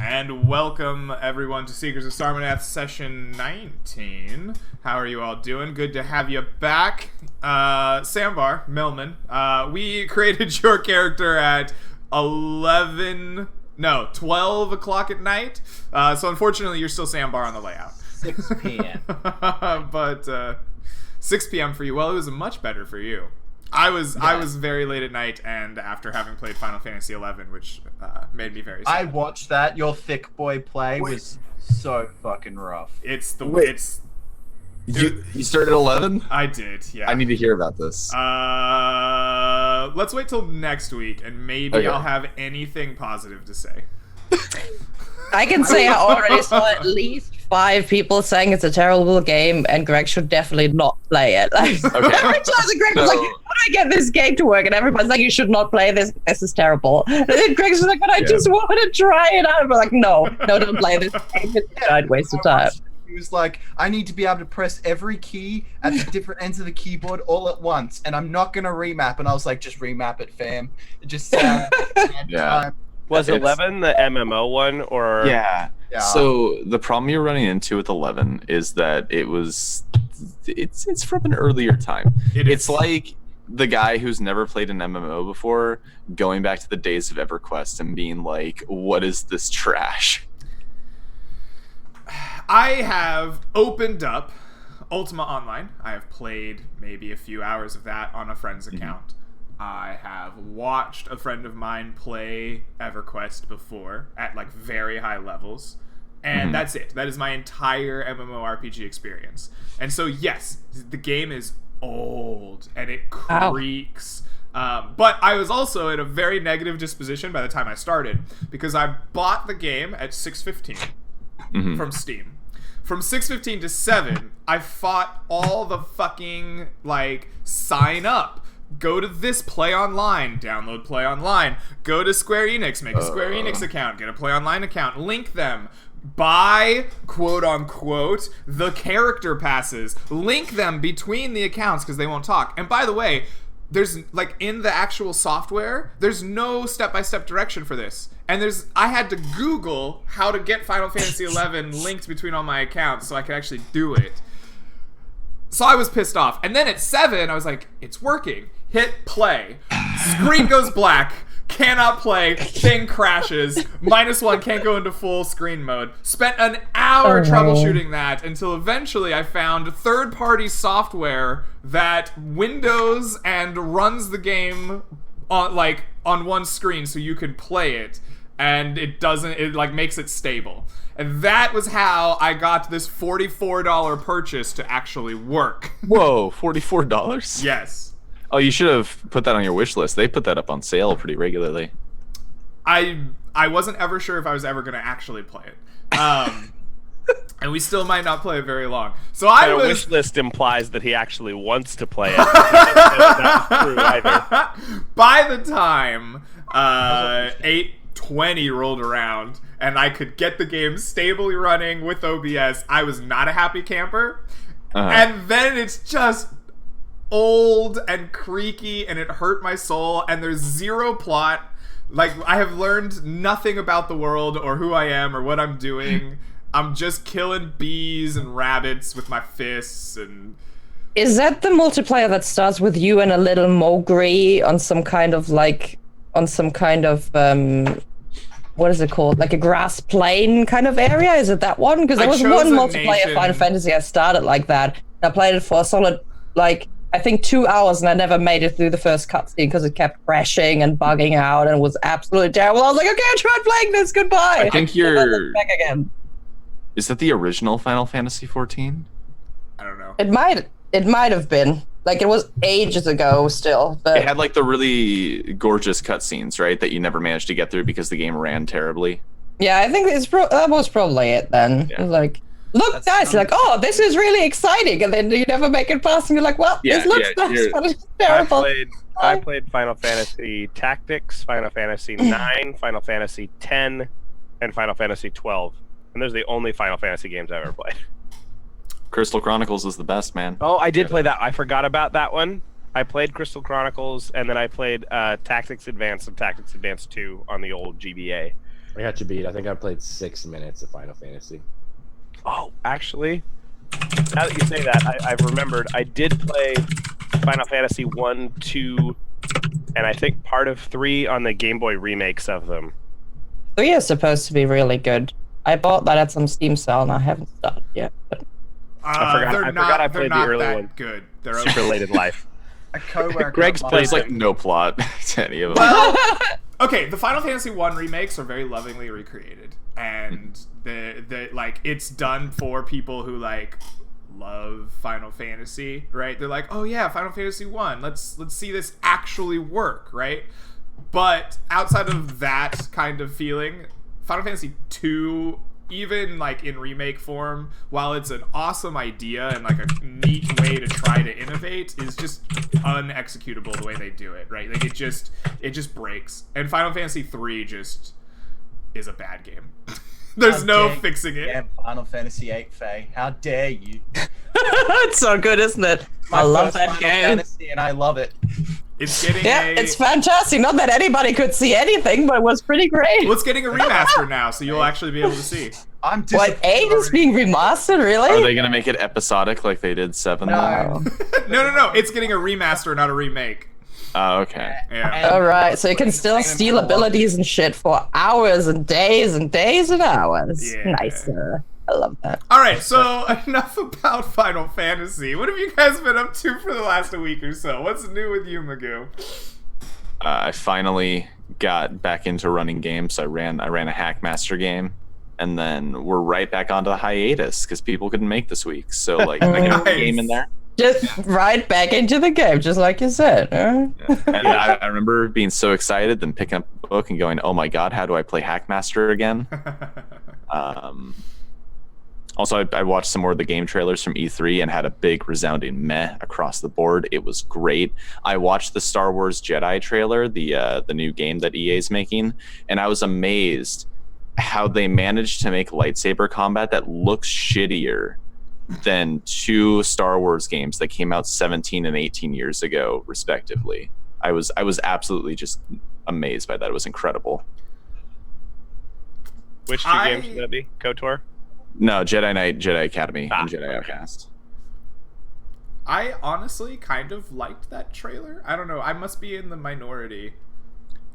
And welcome everyone to Seekers of Sarmanath session 19. How are you all doing? Good to have you back. Sambar, Millman, we created your character at 12 o'clock at night. So unfortunately you're still Sambar on the layout. 6 p.m. But 6 p.m. for you. Well, it was much better for you. I was very late at night, and after having played Final Fantasy XI, which made me very sad. I watched that. Your thick boy play was so fucking rough. You started at 11? I did, yeah. I need to hear about this. Let's wait till next week, and maybe I'll have anything positive to say. I can say I already saw at least 5 people saying it's a terrible game, and Greg should definitely not play it. Like, every time Greg was like, "How do I get this game to work?" And everybody's like, "You should not play this. This is terrible." And then Greg's like, "But I just want to try it out." I'm like, "No, don't play this game. It's a giant waste of time." He was like, "I need to be able to press every key at the different ends of the keyboard all at once, and I'm not gonna remap." And I was like, "Just remap it, fam. It just sounds Yeah. Was 11 the MMO one, or Yeah. So the problem you're running into with 11 is that it's from an earlier time. It's like the guy who's never played an MMO before going back to the days of EverQuest and being like, "What is this trash?" I have opened up Ultima Online. I have played maybe a few hours of that on a friend's account. I have watched a friend of mine play EverQuest before at like very high levels, and that's it. That is my entire MMORPG experience. And so yes, the game is old and it creaks. But I was also in a very negative disposition by the time I started, because I bought the game at 6:15 from Steam. From 6:15 to 7, I fought all the fucking like sign up. Go to this Play Online, download Play Online. Go to Square Enix, make a Square Enix account, get a Play Online account, link them. Buy, quote unquote, the character passes. Link them between the accounts because they won't talk. And by the way, there's like in the actual software, there's no step-by-step direction for this. And I had to Google how to get Final Fantasy XI linked between all my accounts so I could actually do it. So I was pissed off. And then at 7, I was like, it's working. Hit play. Screen goes black. Cannot play. Thing crashes. -1, can't go into full screen mode. Spent an hour troubleshooting that until eventually I found third-party software that windows and runs the game on one screen so you can play it. And it makes it stable. And that was how I got this $44 purchase to actually work. Whoa, $44? Yes. Oh, you should have put that on your wish list. They put that up on sale pretty regularly. I wasn't ever sure if I was ever going to actually play it. And we still might not play it very long. So a wish list implies that he actually wants to play it. That's not true either. By the time 8:20 rolled around and I could get the game stably running with OBS, I was not a happy camper. And then it's just old and creaky and it hurt my soul, and there's zero plot. Like, I have learned nothing about the world or who I am or what I'm doing. I'm just killing bees and rabbits with my fists. And is that the multiplayer that starts with you and a little Mowgli on some kind of what is it called? Like a grass plain kind of area? Is it that one? Because there was one multiplayer Final Fantasy I started like that. I played it for a solid, I think 2 hours, and I never made it through the first cutscene because it kept crashing and bugging out and was absolutely terrible. I was like, okay, I tried playing this. Goodbye. I think you're back again. Is that the original Final Fantasy 14? I don't know. It might have been. Like, it was ages ago still. But it had like the really gorgeous cutscenes, right? That you never managed to get through because the game ran terribly. Yeah, I think that was probably it then. Yeah. It was like, look nice, like, oh, this is really exciting, and then you never make it past, and you're like, well, this looks nice, but it's terrible. I played Final Fantasy Tactics, Final Fantasy 9, Final Fantasy 10, and Final Fantasy 12. And those are the only Final Fantasy games I've ever played. Crystal Chronicles is the best, man. Oh, I did play that. I forgot about that one. I played Crystal Chronicles, and then I played Tactics Advance and Tactics Advance 2 on the old GBA. I got you beat. I think I played 6 minutes of Final Fantasy. Oh, actually, now that you say that, I've remembered. I did play Final Fantasy 1, 2, and I think part of 3 on the Game Boy remakes of them. 3 is supposed to be really good. I bought that at some Steam sale and I haven't started yet. But... I forgot I played the early one. Good. They're Super late in life. A coworker. Greg's played There's like no plot to any of them. Well, okay, the Final Fantasy 1 remakes are very lovingly recreated, and the like it's done for people who like love Final Fantasy, right? They're like, oh yeah, Final Fantasy 1, let's see this actually work, right? But outside of that kind of feeling, Final Fantasy 2, even like in remake form, while it's an awesome idea and like a neat way to try to innovate, is just unexecutable the way they do it, right? Like it just breaks. And Final Fantasy 3 just is a bad game. There's no fixing it. Yeah, Final Fantasy 8, Faye. How dare you? It's so good, isn't it? I love that Final game. Fantasy, and I love it. It's getting it's fantastic. Not that anybody could see anything, but it was pretty great. Well, it's getting a remaster now, so you'll actually be able to see. I'm What, 8 is being remastered, really? Are they gonna make it episodic like they did 7? No. No. It's getting a remaster, not a remake. Oh, okay. Yeah. Alright, so you can still steal abilities and shit for hours and days and days and hours. Yeah. Nice. I love that. All right, so enough about Final Fantasy. What have you guys been up to for the last week or so? What's new with you, Magoo? I finally got back into running games. I ran a Hackmaster game, and then we're right back onto the hiatus because people couldn't make this week. So like, I got a game in there. Just right back into the game, just like you said. Huh? And I remember being so excited, then picking up the book and going, "Oh my god, how do I play Hackmaster again?" Also, I watched some more of the game trailers from E3 and had a big resounding meh across the board. It was great. I watched the Star Wars Jedi trailer, the new game that EA is making, and I was amazed how they managed to make lightsaber combat that looks shittier than 2 Star Wars games that came out 17 and 18 years ago, respectively. I was absolutely just amazed by that. It was incredible. Which 2 games would that be? KOTOR? No, Jedi Knight, Jedi Academy, and Jedi Outcast. I honestly kind of liked that trailer. I don't know. I must be in the minority.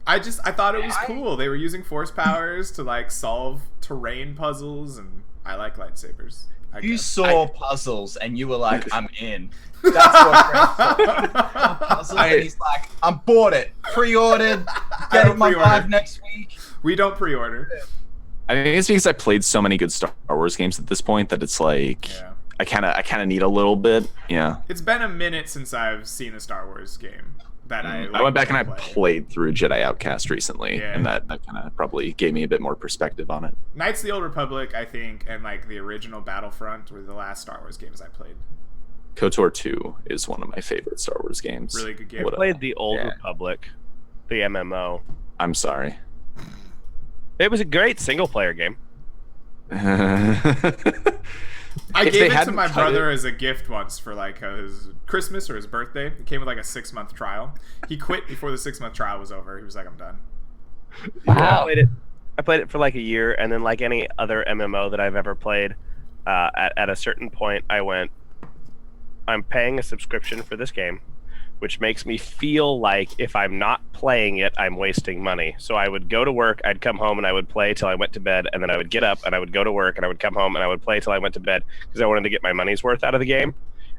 I thought it was cool. They were using force powers to like solve terrain puzzles, and I like lightsabers. You saw puzzles and you were like, I'm in. That's what Greg saw. Puzzles, and he's like, I'm bought it. Pre-ordered. Get it my live next week. We don't pre-order. I think it's because I played so many good Star Wars games at this point that it's like I kind of need a little bit. Yeah. It's been a minute since I've seen a Star Wars game that I went back and I played through Jedi Outcast recently, and that kind of probably gave me a bit more perspective on it. Knights of the Old Republic, I think, and like the original Battlefront were the last Star Wars games I played. KOTOR 2 is one of my favorite Star Wars games. Really good game. I played the Old Republic, the MMO. I'm sorry. It was a great single-player game. I gave it to my brother as a gift once for like his Christmas or his birthday. It came with like a 6-month trial. He quit before the 6-month trial was over. He was like, I'm done. Wow. I played it for like a year, and then like any other MMO that I've ever played, at a certain point I went, I'm paying a subscription for this game, which makes me feel like if I'm not playing it, I'm wasting money. So I would go to work, I'd come home, and I would play till I went to bed, and then I would get up, and I would go to work, and I would come home, and I would play till I went to bed, because I wanted to get my money's worth out of the game.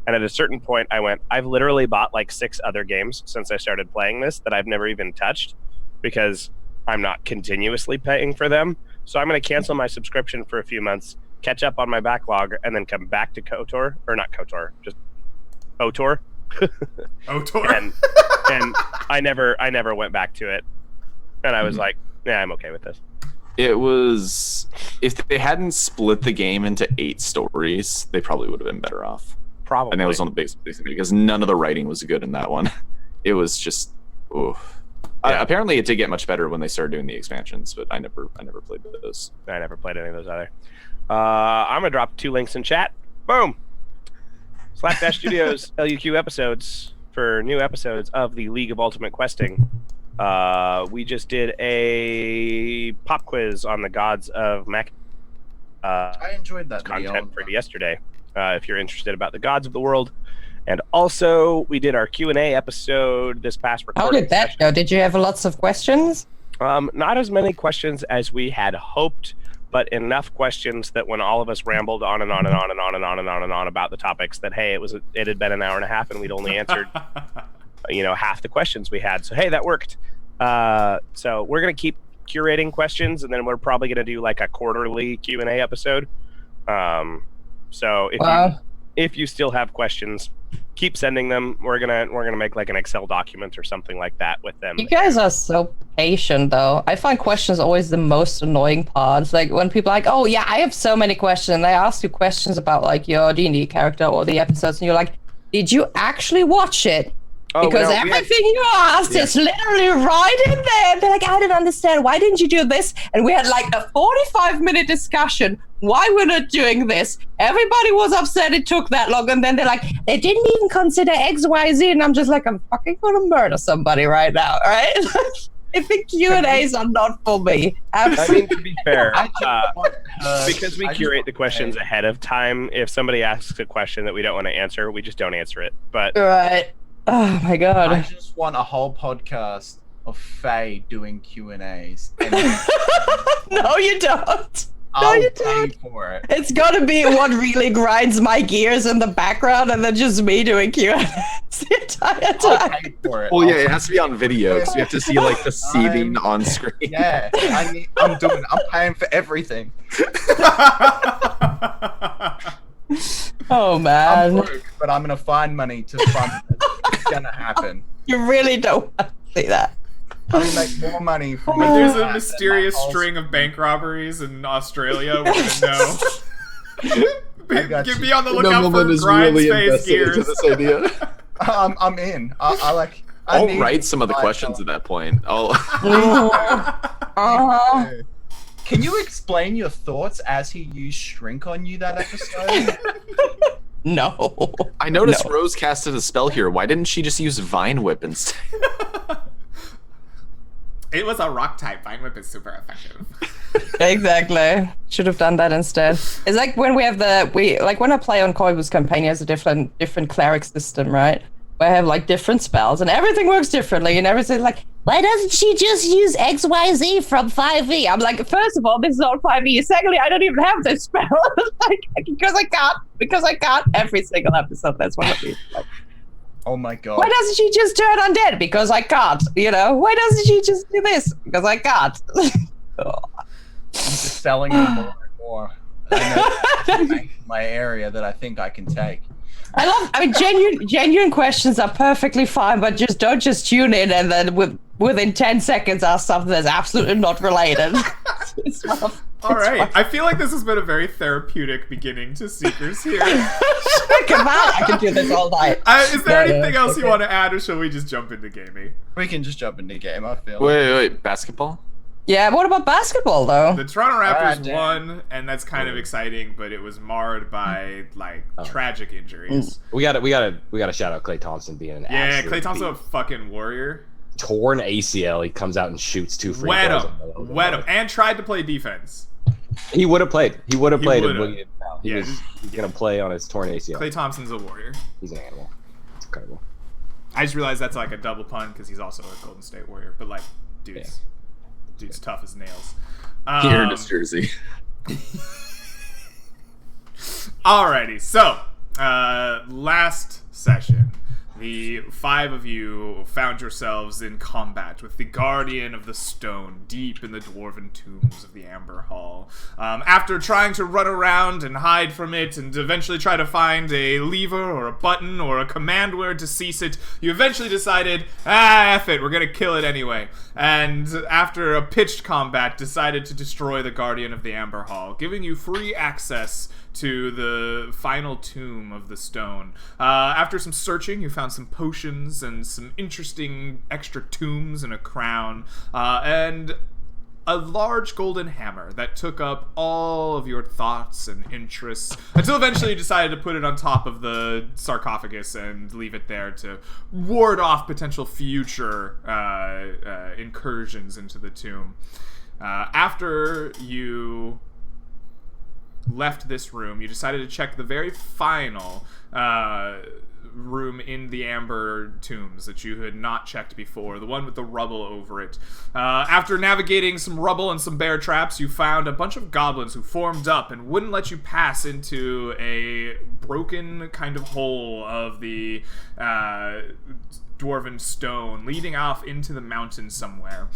And at a certain point, I went, I've literally bought like 6 other games since I started playing this that I've never even touched, because I'm not continuously paying for them. So I'm going to cancel my subscription for a few months, catch up on my backlog, and then come back to KOTOR, or not KOTOR, just OTOR. OTOR. and I never went back to it, and I was like, yeah, I'm okay with this. It was, if they hadn't split the game into 8 stories, they probably would have been better off. Probably. And it was on the basic because none of the writing was good in that one. It was just, oof. Yeah. Apparently, it did get much better when they started doing the expansions, but I never played those. I never played any of those either. I'm gonna drop 2 links in chat. Boom. Slapdash Studios LUQ episodes for new episodes of the League of Ultimate Questing We just did a pop quiz on the gods of Mac. I enjoyed that content for yesterday. If you're interested about the gods of the world, and also we did our Q&A episode this past recording. How did that go? Did you have lots of questions? Not as many questions as we had hoped, but enough questions that when all of us rambled on and on and on and on and on and on and on about the topics, that hey, it had been an hour and a half and we'd only answered half the questions we had. So hey, that worked. So we're gonna keep curating questions, and then we're probably gonna do like a quarterly Q&A episode. So if you still have questions, keep sending them. We're gonna make like an Excel document or something like that with them. You guys are so patient, though. I find questions always the most annoying part. Like when people are like, "Oh yeah, I have so many questions." And they ask you questions about like your D&D character or the episodes, and you're like, "Did you actually watch it?" Because everything you asked is literally right in there. They're like, "I didn't understand. Why didn't you do this?" And we had like a 45-minute discussion. Why we're not doing this? Everybody was upset it took that long. And then they're like, they didn't even consider X, Y, Z. And I'm just like, I'm fucking gonna murder somebody right now, all right? I think Q&As are not for me. I mean, to be fair, because we curate the questions ahead of time, if somebody asks a question that we don't want to answer, we just don't answer it. But right. Oh my god. I just want a whole podcast of Faye doing Q&As. No, you don't. I'll pay for it. It's gotta be what really grinds my gears in the background, and then just me doing Q&As the entire time. I'll pay for it. Well, yeah, it has to be on video, so you have to see like the seething on screen. Yeah, I'm paying for everything. Oh man. I'm broke, but I'm gonna find money to fund it. It's gonna happen. You really don't want to see that. I'm gonna make more money from when there's a mysterious string of bank robberies in Australia, we're gonna know. Be on the lookout for Grindspace gears. This idea. I'm in. I'll write some of the questions at that point. Can you explain your thoughts as he used shrink on you that episode? No. I noticed Rose casted a spell here. Why didn't she just use Vine Whip instead? It was a rock type. Vine Whip is super effective. Exactly. Should have done that instead. It's like when we have when I play on Koibu's campaign, he has a different cleric system, right? Where I have like different spells and everything works differently, and everything's like, why doesn't she just use XYZ from 5e? I'm like, first of all, this is not 5e. Secondly, I don't even have this spell. because I can't every single episode. That's what I mean. Like, oh my god. Why doesn't she just turn undead? Because I can't, Why doesn't she just do this? Because I can't. I'm just selling them more and more. I know my area that I think I can take. Genuine questions are perfectly fine, but don't just tune in and then within 10 seconds ask something that's absolutely not related. All right. I feel like this has been a very therapeutic beginning to Seekers here. Come on, I can do this all night. Is there anything else you want to add, or shall we just jump into gaming? We can just jump into game, I feel. Wait, basketball? Yeah, what about basketball, though? The Toronto Raptors won, and that's kind of exciting, but it was marred by, tragic injuries. We gotta shout out Klay Thompson being an absolute Klay Thompson, a beast. fucking warrior. Torn ACL, he comes out and shoots 2 free throws. throws. Wet him, and tried to play defense. He would have played. He would have played. He's gonna play on his torn ACL. Klay Thompson's a warrior. He's an animal. It's incredible. I just realized that's like a double pun because he's also a Golden State Warrior. But dude's tough as nails. He earned his jersey. Alrighty, so last session, the 5 of you found yourselves in combat with the Guardian of the Stone deep in the dwarven tombs of the Amber Hall. After trying to run around and hide from it and eventually try to find a lever or a button or a command word to cease it, you eventually decided, F it, we're gonna kill it anyway. And after a pitched combat, decided to destroy the Guardian of the Amber Hall, giving you free access to the final tomb of the stone. After some searching, you found some potions and some interesting extra tombs and a crown. And a large golden hammer that took up all of your thoughts and interests until eventually you decided to put it on top of the sarcophagus and leave it there to ward off potential future incursions into the tomb. After you left this room, you decided to check the very final room in the amber tombs that you had not checked before, the one with the rubble over it. After navigating some rubble and some bear traps, you found a bunch of goblins who formed up and wouldn't let you pass into a broken kind of hole of the dwarven stone leading off into the mountain somewhere.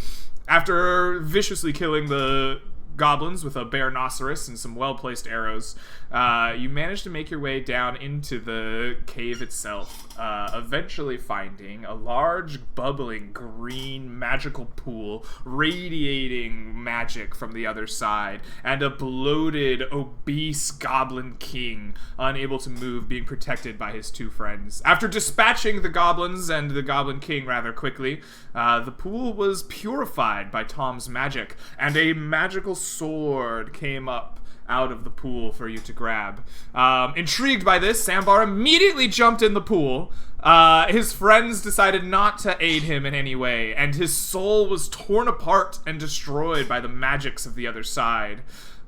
After viciously killing the goblins with a bear-noceros and some well-placed arrows, you managed to make your way down into the cave itself, eventually finding a large, bubbling, green, magical pool radiating magic from the other side, and a bloated, obese goblin king, unable to move, being protected by his two friends. After dispatching the goblins and the goblin king rather quickly, the pool was purified by Tom's magic, and a magical sword came up out of the pool for you to grab. Intrigued by this, Sambar immediately jumped in the pool. His friends decided not to aid him in any way, and his soul was torn apart and destroyed by the magics of the other side.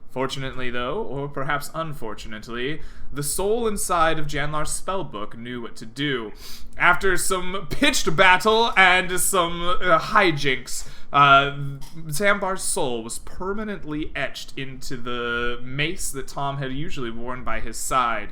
Fortunately, though, or perhaps unfortunately, the soul inside of Janlar's spellbook knew what to do. After some pitched battle and some hijinks, Sambar's soul was permanently etched into the mace that Tom had usually worn by his side,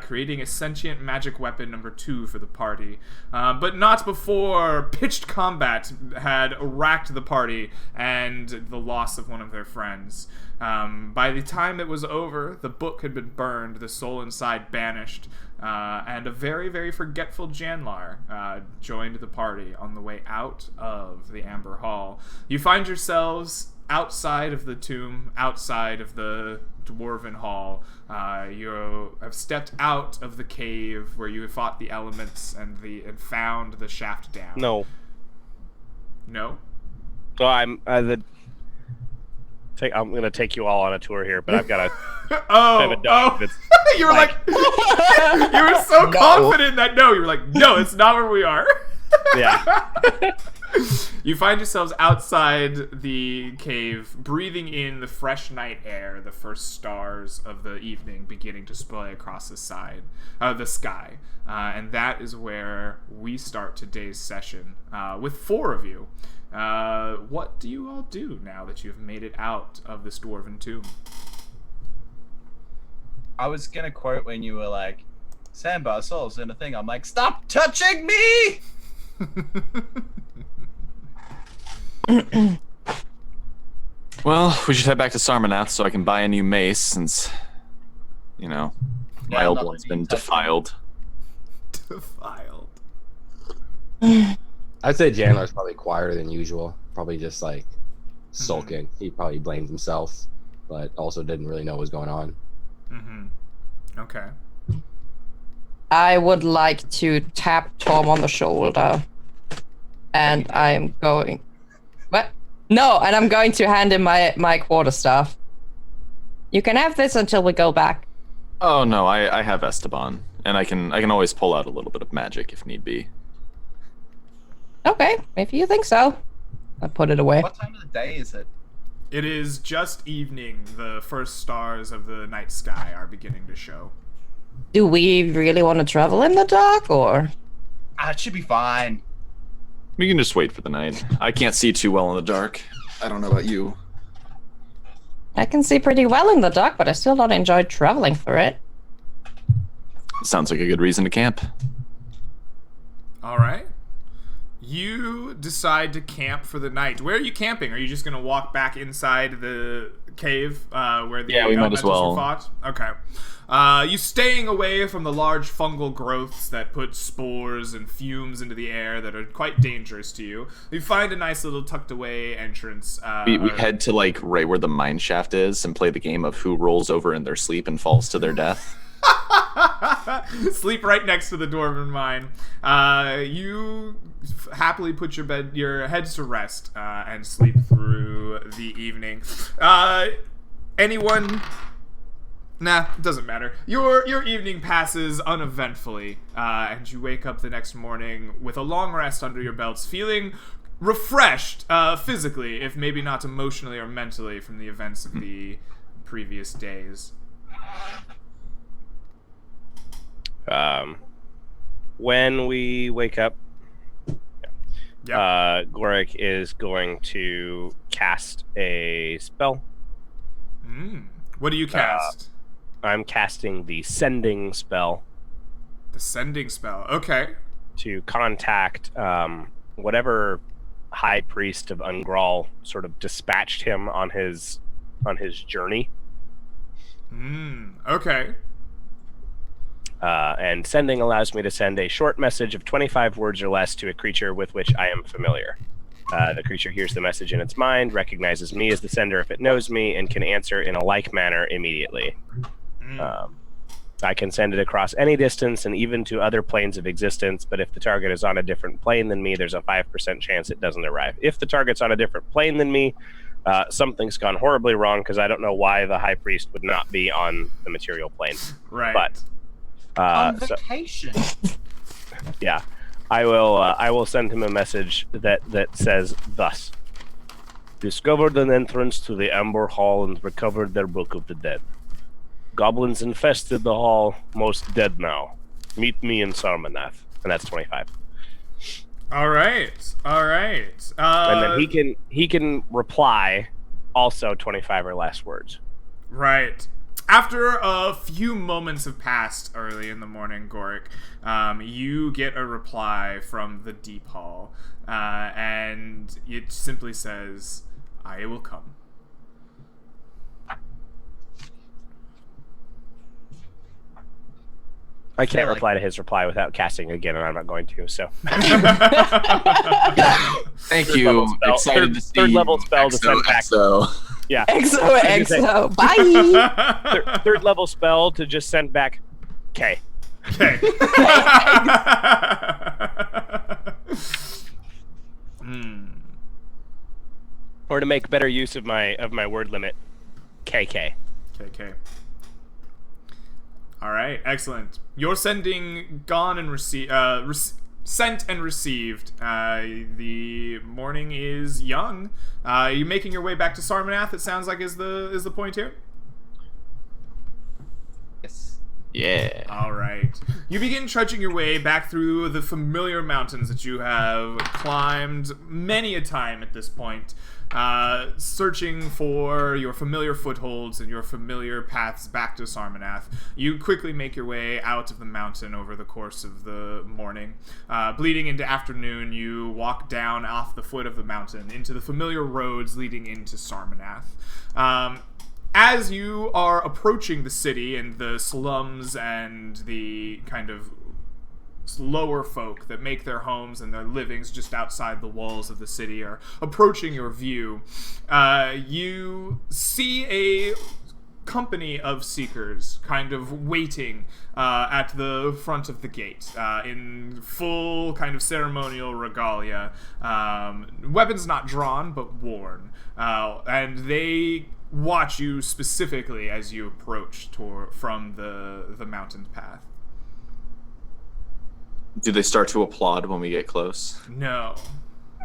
creating a sentient magic weapon number 2 for the party. But not before pitched combat had racked the party and the loss of one of their friends. By the time it was over, the book had been burned, the soul inside banished, and a very, very forgetful Janlar joined the party on the way out of the Amber Hall. You find yourselves outside of the tomb, outside of the Dwarven Hall. You have stepped out of the cave where you fought the elements and found the shaft down. No. No? So I'm gonna take you all on a tour here, but I've got a you were like you were so confident that no, you were like, no, it's not where we are. Yeah. You find yourselves outside the cave, breathing in the fresh night air, the first stars of the evening beginning to splay across the sky. And that is where we start today's session with 4 of you. What do you all do now that you've made it out of this dwarven tomb? I was gonna quote when you were like, Sambar soul's in a thing. I'm like, stop touching me! Well, we should head back to Sarmanath so I can buy a new mace since, my old one's been defiled. Defiled. I'd say Janlar's probably quieter than usual. Probably just like sulking. Mm-hmm. He probably blamed himself, but also didn't really know what was going on. Mm-hmm. Okay. I would like to tap Tom on the shoulder. And I'm going... What? No, and I'm going to hand him my quarterstaff. You can have this until we go back. Oh no, I have Esteban, and I can always pull out a little bit of magic if need be. Okay, if you think so. I put it away. What time of the day is it? It is just evening. The first stars of the night sky are beginning to show. Do we really want to travel in the dark, or? It should be fine. We can just wait for the night. I can't see too well in the dark. I don't know about you. I can see pretty well in the dark, but I still don't enjoy traveling for it. Sounds like a good reason to camp. All right. You decide to camp for the night. Where are you camping? Are you just going to walk back inside the cave where the we might as well. Were fought? Okay. You staying away from the large fungal growths that put spores and fumes into the air that are quite dangerous to you. You find a nice little tucked away entrance. We head to right where the mine shaft is and play the game of who rolls over in their sleep and falls to their death. Sleep right next to the dwarven mine. You happily put your heads to rest and sleep through the evening. Anyone? Nah, it doesn't matter. Your evening passes uneventfully, and you wake up the next morning with a long rest under your belts, feeling refreshed physically, if maybe not emotionally or mentally, from the events of the previous days. When we wake up, Gorik is going to cast a spell. What do you cast? I'm casting the Sending spell. The Sending spell, okay. To contact whatever High Priest of Ungral sort of dispatched him on his journey. Okay. And Sending allows me to send a short message of 25 words or less to a creature with which I am familiar. The creature hears the message in its mind, recognizes me as the sender if it knows me, and can answer in a like manner immediately. I can send it across any distance and even to other planes of existence, but if the target is on a different plane than me, there's a 5% chance it doesn't arrive. If the target's on a different plane than me, something's gone horribly wrong, because I don't know why the High Priest would not be on the material plane. Right. But on vacation. Yeah. I will send him a message that says thus: discovered an entrance to the Amber Hall and recovered their Book of the Dead. Goblins infested the hall, most dead now. Meet me in Sarmanath. And that's 25. All right. And then he can reply also 25 or less words. Right. After a few moments have passed early in the morning, Gorik, you get a reply from the Deep Hall, and it simply says, "I will come." I can't reply to his reply without casting again, and I'm not going to, so. Thank you. Excited to see third level spell to send back. Yeah. XO. Bye. Third level spell to just send back K. Okay. Or to make better use of my word limit, KK. KK. All right, excellent. Your sending gone and sent and received. The morning is young. You making your way back to Sarmanath? It sounds like is the point here. Yes. Yeah. All right. You begin trudging your way back through the familiar mountains that you have climbed many a time at this point, searching for your familiar footholds and your familiar paths back to Sarmanath. You quickly make your way out of the mountain over the course of the morning. Bleeding into afternoon, you walk down off the foot of the mountain into the familiar roads leading into Sarmanath. As you are approaching the city and the slums and the kind of lower folk that make their homes and their livings just outside the walls of the city are approaching your view, you see a company of seekers kind of waiting at the front of the gate in full kind of ceremonial regalia, weapons not drawn but worn, and they watch you specifically as you approach from the mountain path. Do they start to applaud when we get close? No.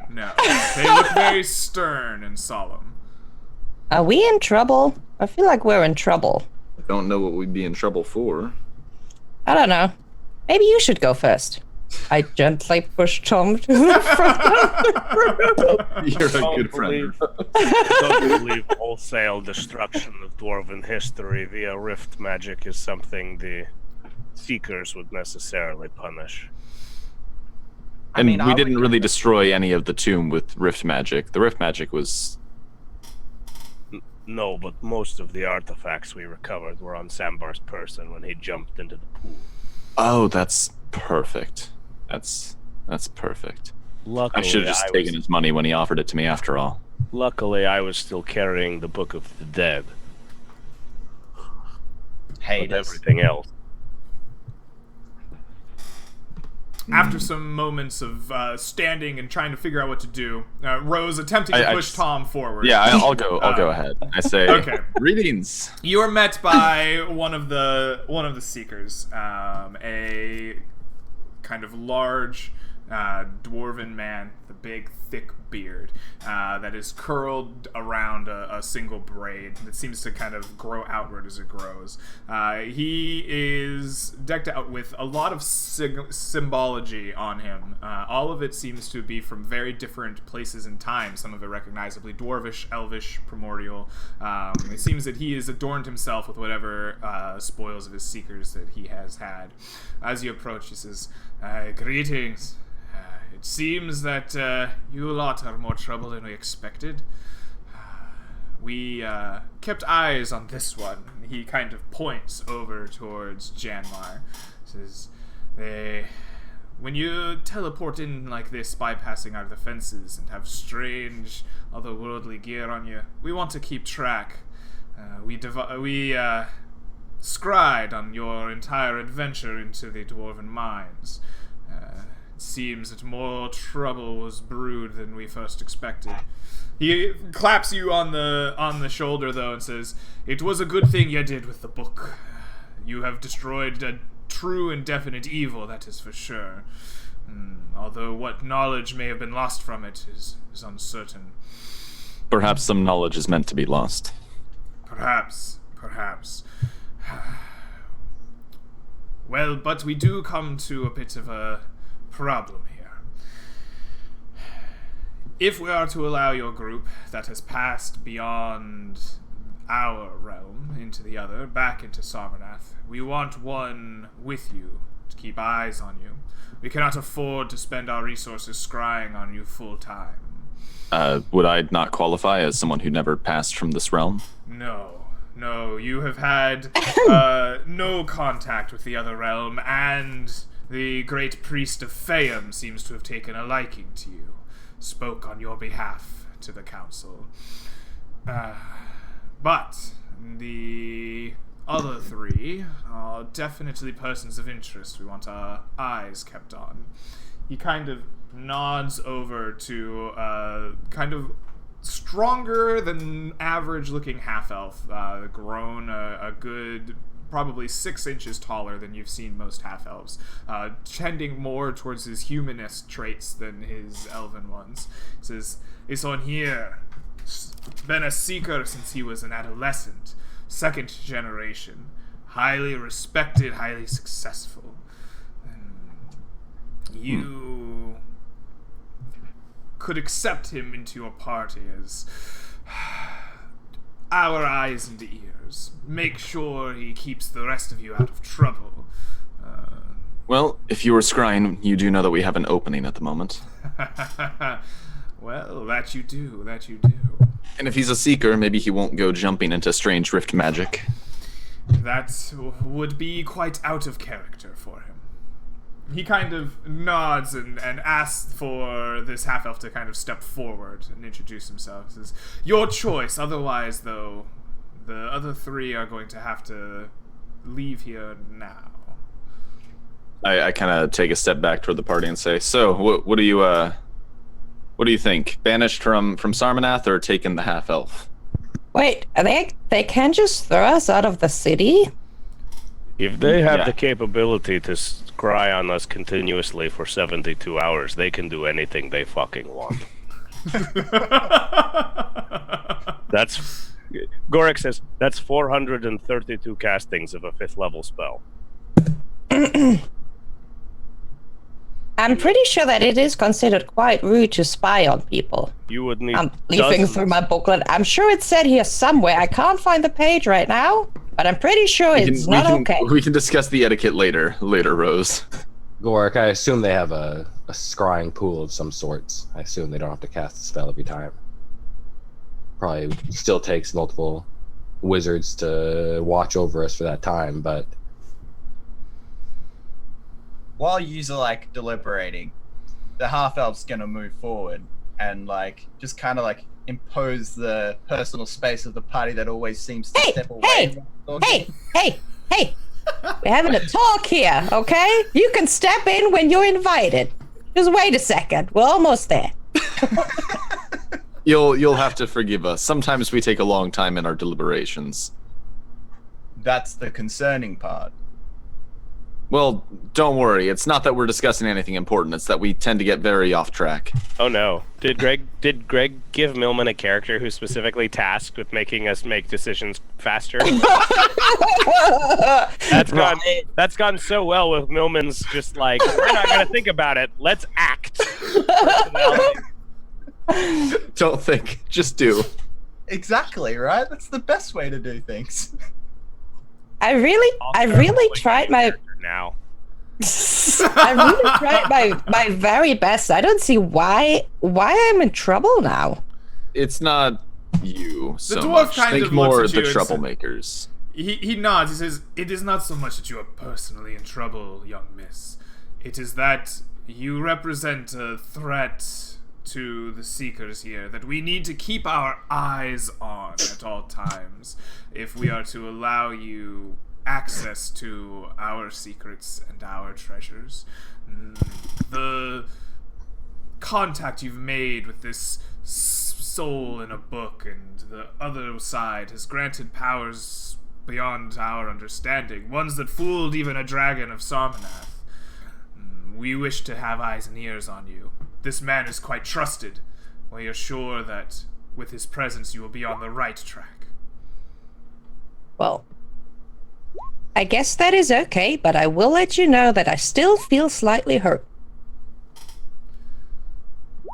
They look very stern and solemn. Are we in trouble? I feel like we're in trouble. I don't know what we'd be in trouble for. I don't know. Maybe you should go first. I gently push Tom to the front. You're a good friend. Don't believe wholesale destruction of dwarven history via rift magic is something the Seekers would necessarily punish. And we didn't really destroy any of the tomb with rift magic. The rift magic was... No, but most of the artifacts we recovered were on Sambar's person when he jumped into the pool. Oh, that's perfect. That's perfect. Luckily, I should have just taken his money when he offered it to me after all. Luckily, I was still carrying the Book of the Dead. Hey, everything else. After some moments of standing and trying to figure out what to do, Rose attempting to push Tom forward. Yeah, I'll go ahead. I say, okay. Greetings. You are met by one of the seekers, a kind of large dwarven man, the big thick beard that is curled around a single braid that seems to kind of grow outward as it grows. He is decked out with a lot of symbology on him. All of it seems to be from very different places and times, some of it recognizably dwarvish, elvish, primordial. It seems that he has adorned himself with whatever spoils of his seekers that he has had. As you approach, he says, greetings. It seems that you lot are more trouble than we expected. We kept eyes on this one. He kind of points over towards Janmar. Says, when you teleport in like this, bypassing our defenses, and have strange otherworldly gear on you, we want to keep track. We scried on your entire adventure into the Dwarven Mines. It seems that more trouble was brewed than we first expected. He claps you on the shoulder, though, and says, "It was a good thing you did with the book. You have destroyed a true and definite evil, that is for sure. Although what knowledge may have been lost from it is uncertain." Perhaps some knowledge is meant to be lost. Perhaps. Well, but we do come to a bit of a problem here. If we are to allow your group that has passed beyond our realm into the other, back into Sarmanath, we want one with you to keep eyes on you. We cannot afford to spend our resources scrying on you full time. Would I not qualify as someone who never passed from this realm? No, you have had no contact with the other realm, and the great priest of Feyama seems to have taken a liking to you. Spoke on your behalf to the council. But the other three are definitely persons of interest we want our eyes kept on. He kind of nods over to kind of stronger than average looking half-elf, grown a good probably 6 inches taller than you've seen most half-elves, tending more towards his humanist traits than his elven ones. He says, "This one here, been a seeker since he was an adolescent, 2nd generation, highly respected, highly successful. You could accept him into your party as our eyes and ears. Make sure he keeps the rest of you out of trouble." Well, if you were scrying, you do know that we have an opening at the moment. Well, that you do. And if he's a seeker, maybe he won't go jumping into strange rift magic. That would be quite out of character for him. He kind of nods and asks for this half-elf to kind of step forward and introduce himself. He says, "Your choice. Otherwise, though, the other 3 are going to have to leave here now." I kind of take a step back toward the party and say, "So, what do you think? Banished from Sarmanath or taking the half-elf?" Wait, they can just throw us out of the city? If they have the capability to scry on us continuously for 72 hours, they can do anything they fucking want. Gorek says, that's 432 castings of a 5th level spell. I'm pretty sure that it is considered quite rude to spy on people. You would need I'm leafing through my booklet. I'm sure it's said here somewhere. I can't find the page right now, but I'm pretty sure it's not okay. We can discuss the etiquette later, Rose. Gork, I assume they have a scrying pool of some sorts. I assume they don't have to cast a spell every time. Probably still takes multiple wizards to watch over us for that time, but... While yous are like deliberating, the half-elf's gonna move forward and like just kind of like impose the personal space of the party that always seems to step away. Hey! We're having a talk here, okay? You can step in when you're invited. Just wait a second. We're almost there. You'll have to forgive us. Sometimes we take a long time in our deliberations. That's the concerning part. Well, don't worry. It's not that we're discussing anything important. It's that we tend to get very off track. Oh no! Did Greg give Millman a character who's specifically tasked with making us make decisions faster? That's gone so well with Millman's just like, we're not gonna think about it. Let's act. Don't think, just do. Exactly, right? That's the best way to do things. I really tried my now. I really tried my very best. I don't see why I'm in trouble now. It's not you so dwarf much. kind Think of more looks the at you and troublemakers. He nods. He says, "It is not so much that you are personally in trouble, young miss. It is that you represent a threat to the Seekers here that we need to keep our eyes on at all times if we are to allow you access to our secrets and our treasures. The contact you've made with this soul in a book and the other side has granted powers beyond our understanding, ones that fooled even a dragon of Sarmanath. We wish to have eyes and ears on you. This man is quite trusted. We are sure that with his presence you will be on the right track." Well, I guess that is okay, but I will let you know that I still feel slightly hurt.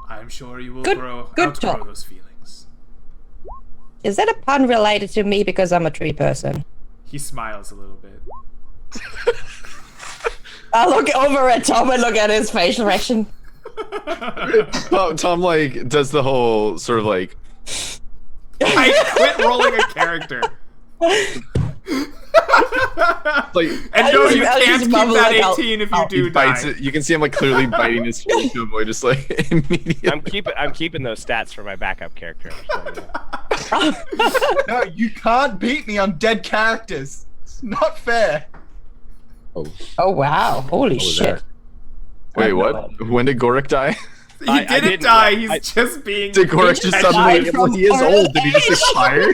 I'm sure you will Good outgrow talk. those feelings. Is that a pun related to me because I'm a tree person? He smiles a little bit. I'll look over at Tom and look at his facial reaction. Tom like does the whole sort of like I quit rolling a character. like And no, you I'll can't just keep mumble that like, 18 if you do he bites die. it. You can see him like clearly biting his face to avoid just like immediately. I'm keeping those stats for my backup character. No, you can't beat me on dead characters. It's not fair. Oh wow! Holy shit! That? Wait, what? When did Gorik die? He I didn't didn't- die, he's I- just being... Did Gorik just suddenly? Well, he is old. Did he just expire?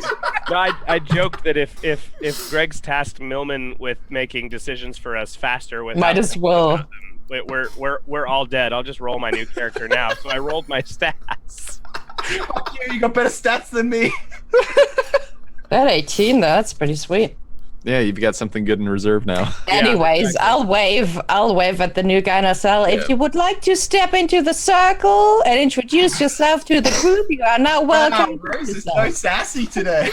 No, I joked that if Greg's tasked Millman with making decisions for us faster, Might as well. we're all dead. I'll just roll my new character now. So I rolled my stats. Fuck you, you got better stats than me. That 18 though, that's pretty sweet. Yeah, you've got something good in reserve now. Anyways, exactly. I'll wave at the new guy in our cell. If you would like to step into the circle and introduce yourself to the group, you are now welcome. Wow, Rose is so sassy today.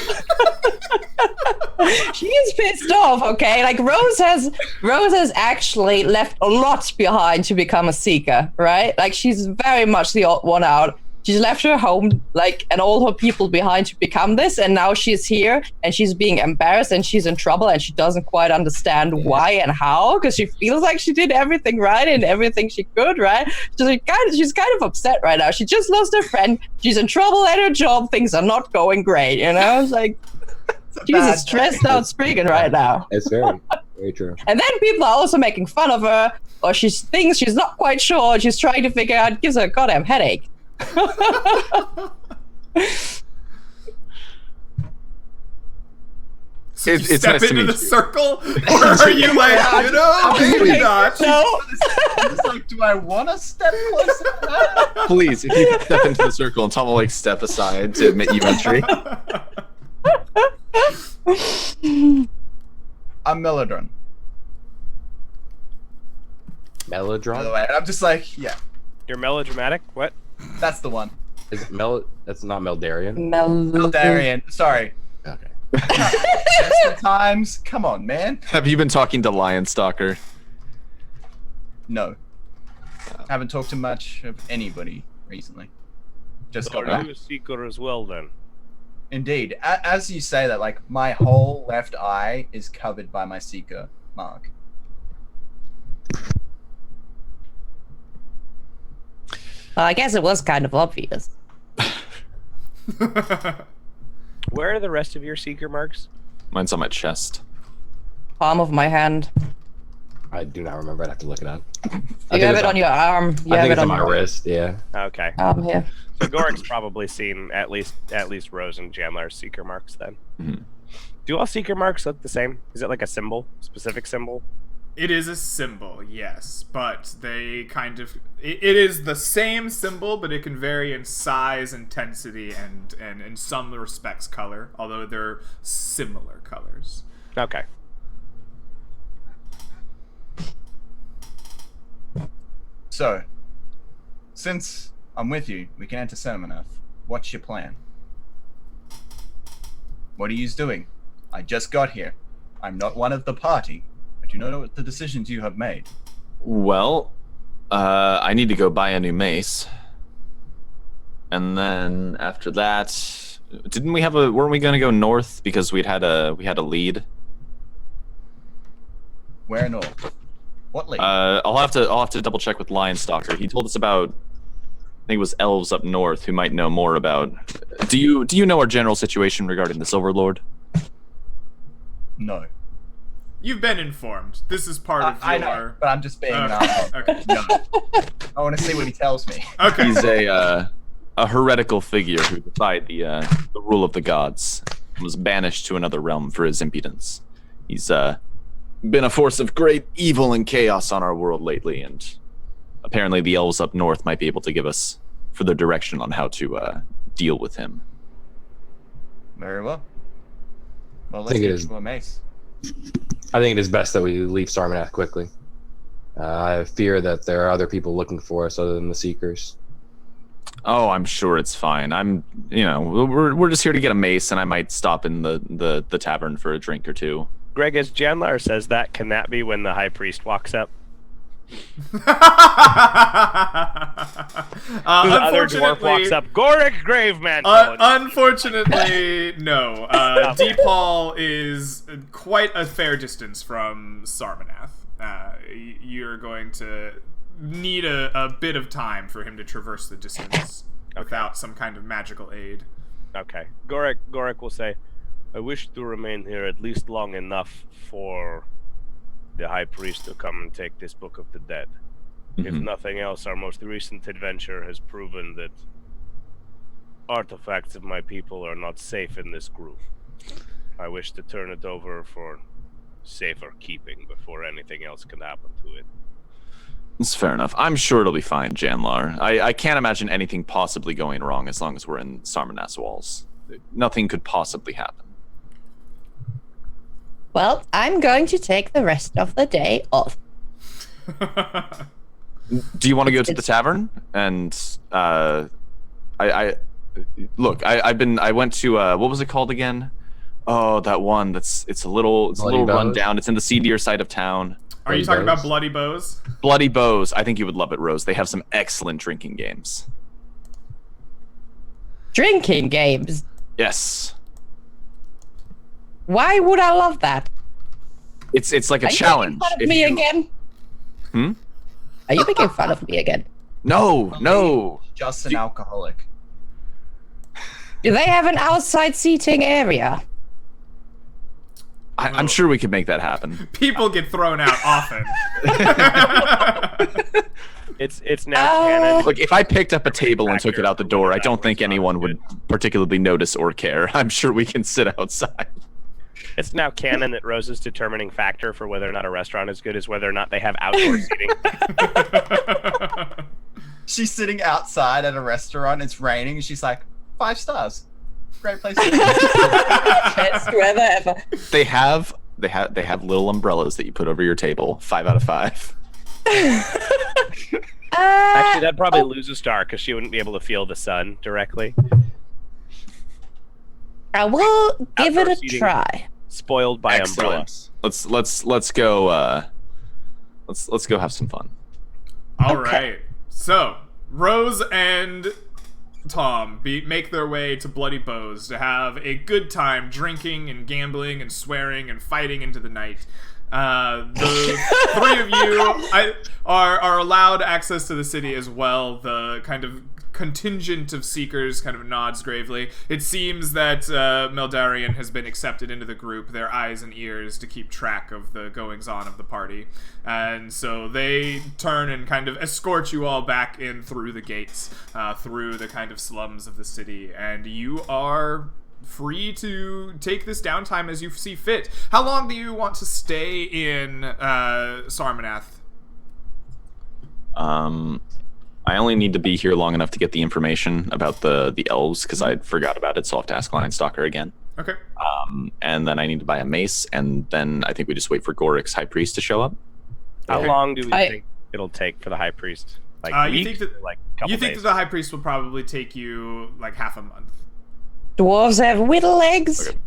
She is pissed off, okay? Like Rose has actually left a lot behind to become a seeker, right? Like she's very much the odd one out. She's left her home, like, and all her people behind to become this, and now she's here, and she's being embarrassed, and she's in trouble, and she doesn't quite understand why and how, because she feels like she did everything right and everything she could, right? She's kind of upset right now. She just lost her friend. She's in trouble at her job. Things are not going great, you know? It's like, she's a stressed out Spriggan right now. It's very, very true. And then people are also making fun of her, or she thinks she's not quite sure. She's trying to figure out, gives her a goddamn headache. So you It's step nice to into meet the you. circle? Or are you like, maybe not? No. It's like, do I want to step closer to that? Please, if you could step into the circle, and Tom will like step aside to admit you entry. I'm Melodron, by the Melodron? way. And I'm just like, yeah, You're melodramatic. What? that's the one. Is it That's not Meldarian? Darian, sorry. Okay. Rest of times, come on, man. Have you been talking to Lionstalker? No, haven't talked to much of anybody recently. Just got Are back. you a seeker as well then? Indeed, as you say that, like my whole left eye is covered by my seeker mark. Well, I guess it was kind of obvious. Where are the rest of your seeker marks? Mine's on my chest. palm of my hand. I do not remember. I'd have to look it up. You have it on your arm. I think it's on my wrist. Yeah. Okay. Here. So Gorik's probably seen at least Rose and Janlar's seeker marks then. Mm-hmm. Do all seeker marks look the same? Is it like a symbol, specific symbol? It is a symbol, yes, but they kind of... It is the same symbol, but it can vary in size, intensity, and in some respects color, although they're similar colors. Okay. So, since I'm with you, we can enter Sarmanath. What's your plan? What are you doing? I just got here. I'm not one of the party. I do not know what the decisions you have made. Well, I need to go buy a new mace. And then after that, weren't we going to go north because we had a lead? Where north? What lead? I'll have to double check with Lionstalker. He told us about, I think it was elves up north who might know more about. Do you know our general situation regarding the Silverlord? No. You've been informed. This is part of your... I know, but I'm just being an asshole. Okay. No. I want to see what he tells me. Okay. He's a heretical figure who defied the rule of the gods and was banished to another realm for his impudence. He's been a force of great evil and chaos on our world lately, and apparently the elves up north might be able to give us further direction on how to deal with him. Very well. Well, let's get to a mace. I think it is best that we leave Sarmanath quickly. I fear that there are other people looking for us other than the Seekers. Oh, I'm sure it's fine. We're just here to get a mace, and I might stop in the tavern for a drink or two. Greg, as Janlar says that, can that be when the High Priest walks up? The other dwarf walks up. Gorik Graveman. Unfortunately, no. Deepal is quite a fair distance from Sarmanath. You're going to need a bit of time for him to traverse the distance without some kind of magical aid. Okay. Gorik will say, I wish to remain here at least long enough for the High Priest to come and take this Book of the Dead. Mm-hmm. If nothing else, our most recent adventure has proven that artifacts of my people are not safe in this group. I wish to turn it over for safer keeping before anything else can happen to it. It's fair enough. I'm sure it'll be fine, Janlar. I can't imagine anything possibly going wrong as long as we're in Sarmanath's walls. Nothing could possibly happen. Well, I'm going to take the rest of the day off. Do you want to go to the tavern? And I went to what was it called again? Oh, that one it's a little run down. It's in the seedier side of town. Are you talking about Bloody Bows? Bloody Bows. I think you would love it, Rose. They have some excellent drinking games. Drinking games? Yes. Why would I love that? It's like a challenge. Are you making fun of me again? Are you making fun of me again? No. Just an alcoholic. Do they have an outside seating area? I'm sure we could make that happen. People get thrown out often. It's now canon. Look, if I picked up a table and took it out the door, I don't think anyone would particularly notice or care. I'm sure we can sit outside. It's now canon that Rose's determining factor for whether or not a restaurant is good is whether or not they have outdoor seating. She's sitting outside at a restaurant. It's raining. And she's like, 5 stars. Great place to be. Best weather ever. They have little umbrellas that you put over your table. 5 out of 5. Actually, that'd probably lose a star because she wouldn't be able to feel the sun directly. I will give Outdoor it a seating. try. Spoiled by umbrella. Let's go. Let's go have some fun. All right. So Rose and Tom make their way to Bloody Bows to have a good time drinking and gambling and swearing and fighting into the night. The three of you are allowed access to the city as well. The kind of contingent of seekers kind of nods gravely. It seems that Meldarian has been accepted into the group, their eyes and ears to keep track of the goings-on of the party. And so they turn and kind of escort you all back in through the gates, through the kind of slums of the city. And you are free to take this downtime as you see fit. How long do you want to stay in Sarmanath? I only need to be here long enough to get the information about the elves, because I forgot about it, so I'll have to ask Lionstalker again. Okay. And then I need to buy a mace, and then I think we just wait for Gorik's High Priest to show up. How long do we think it'll take for the High Priest? Like you think that couple that days? the High Priest will probably take you like half a month. Dwarves have whittle legs. Okay.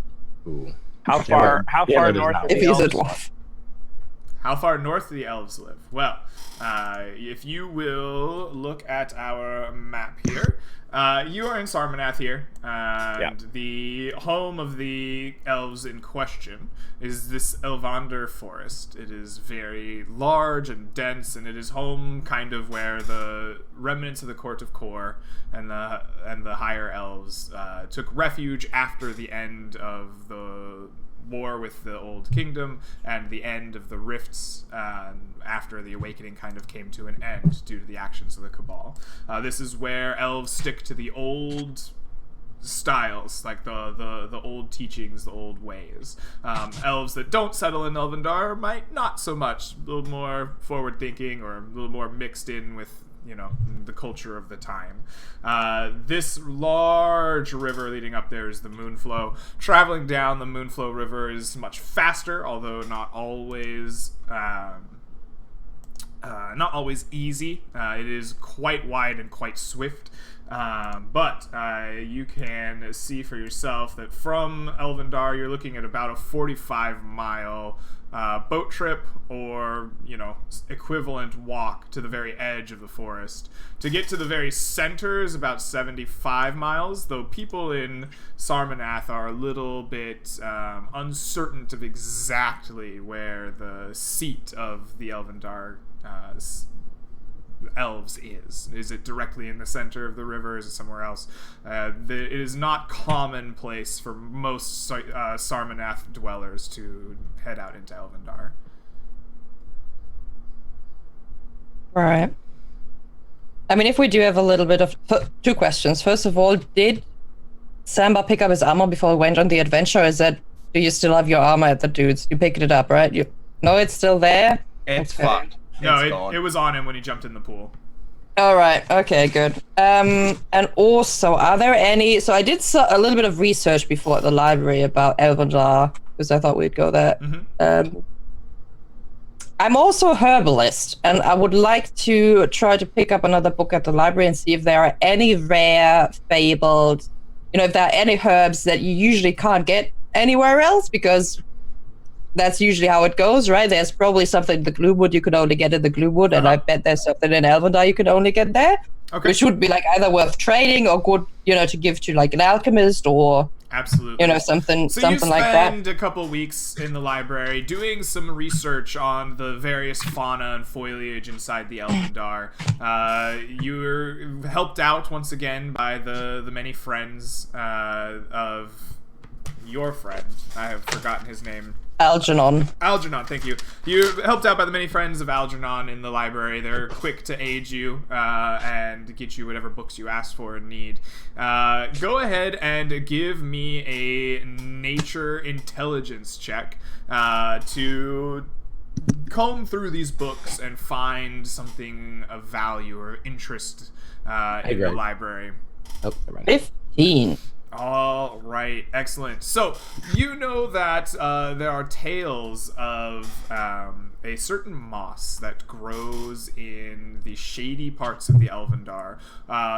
Ooh. How far Yeah, north? but do If the he's a elves live? dwarf. How far north do the elves live? Well, if you will look at our map here, you are in Sarmanath here, and the home of the elves in question is this Elvander forest. It is very large and dense, and it is home kind of where the remnants of the Court of Kor and the higher elves took refuge after the end of the war with the Old Kingdom and the end of the rifts after the Awakening kind of came to an end due to the actions of the Cabal. This is where elves stick to the old styles, like the old teachings, the old ways. Elves that don't settle in Elvendar might not so much, a little more forward-thinking or a little more mixed in with the culture of the time. This large river leading up there is the Moonflow. Traveling down the Moonflow River is much faster, although not always easy. It is quite wide and quite swift. But you can see for yourself that from Elvendar you're looking at about a 45-mile boat trip or, equivalent walk to the very edge of the forest. To get to the very center is about 75 miles, though people in Sarmanath are a little bit uncertain of exactly where the seat of the Elvendar elves is. Is it directly in the center of the river? Is it somewhere else? It is not commonplace for most Sarmanath dwellers to head out into Elvendar. Right. I mean, if we do have a little bit of... Two questions. First of all, did Samba pick up his armor before he went on the adventure? Or do you still have your armor at the dudes? You picked it up, right? No, it's still there? It's Okay. fucked. No, it was on him when he jumped in the pool. All right. Okay, good. And also, are there any... So I did a little bit of research before at the library about Elvendar, because I thought we'd go there. Mm-hmm. I'm also a herbalist, and I would like to try to pick up another book at the library and see if there are any rare, fabled... if there are any herbs that you usually can't get anywhere else, because... That's usually how it goes, right? There's probably something in the Gloomwood you could only get in the Gloomwood, and I bet there's something in Elvendar you could only get there. Okay. Which would be like either worth trading or good, to give to like an alchemist or absolutely, something like that. So you spend a couple weeks in the library doing some research on the various fauna and foliage inside the Elvendar. You're helped out once again by the many friends of your friend. I have forgotten his name. Algernon, thank you. You're helped out by the many friends of Algernon in the library. They're quick to aid you and get you whatever books you ask for and need. Go ahead and give me a nature intelligence check to comb through these books and find something of value or interest in the library. Oh, never mind. 15. All right, excellent. So, you know that there are tales of a certain moss that grows in the shady parts of the Elvendar,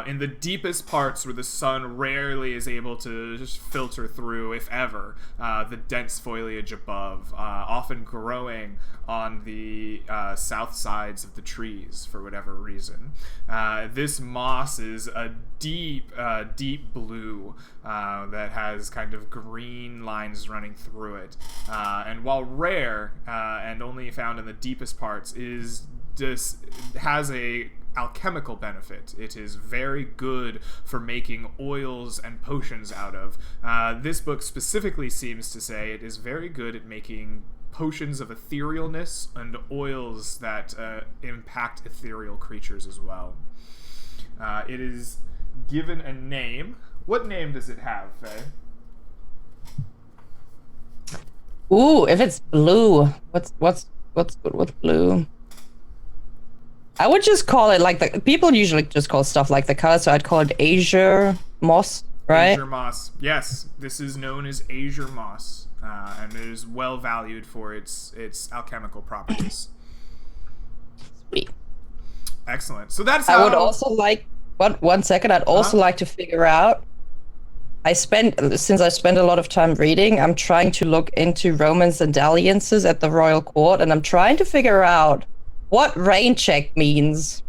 in the deepest parts where the sun rarely is able to just filter through, if ever, the dense foliage above, often growing on the south sides of the trees for whatever reason. This moss is a deep blue, that has kind of green lines running through it. And while rare and only found in the deepest parts, has a alchemical benefit. It is very good for making oils and potions out of. This book specifically seems to say it is very good at making potions of etherealness and oils that impact ethereal creatures as well. It is given a name. What name does it have, Faye? Ooh, if it's blue, what's good with blue? I would just call it like the people usually just call stuff like the color, so I'd call it azure moss, right? Azure moss. Yes, this is known as azure moss, and it is well valued for its alchemical properties. Sweet. Excellent. So that's how I would also like one second. I'd also like to figure out. Since I spend a lot of time reading, I'm trying to look into Romans and dalliances at the royal court, and I'm trying to figure out what rain check means.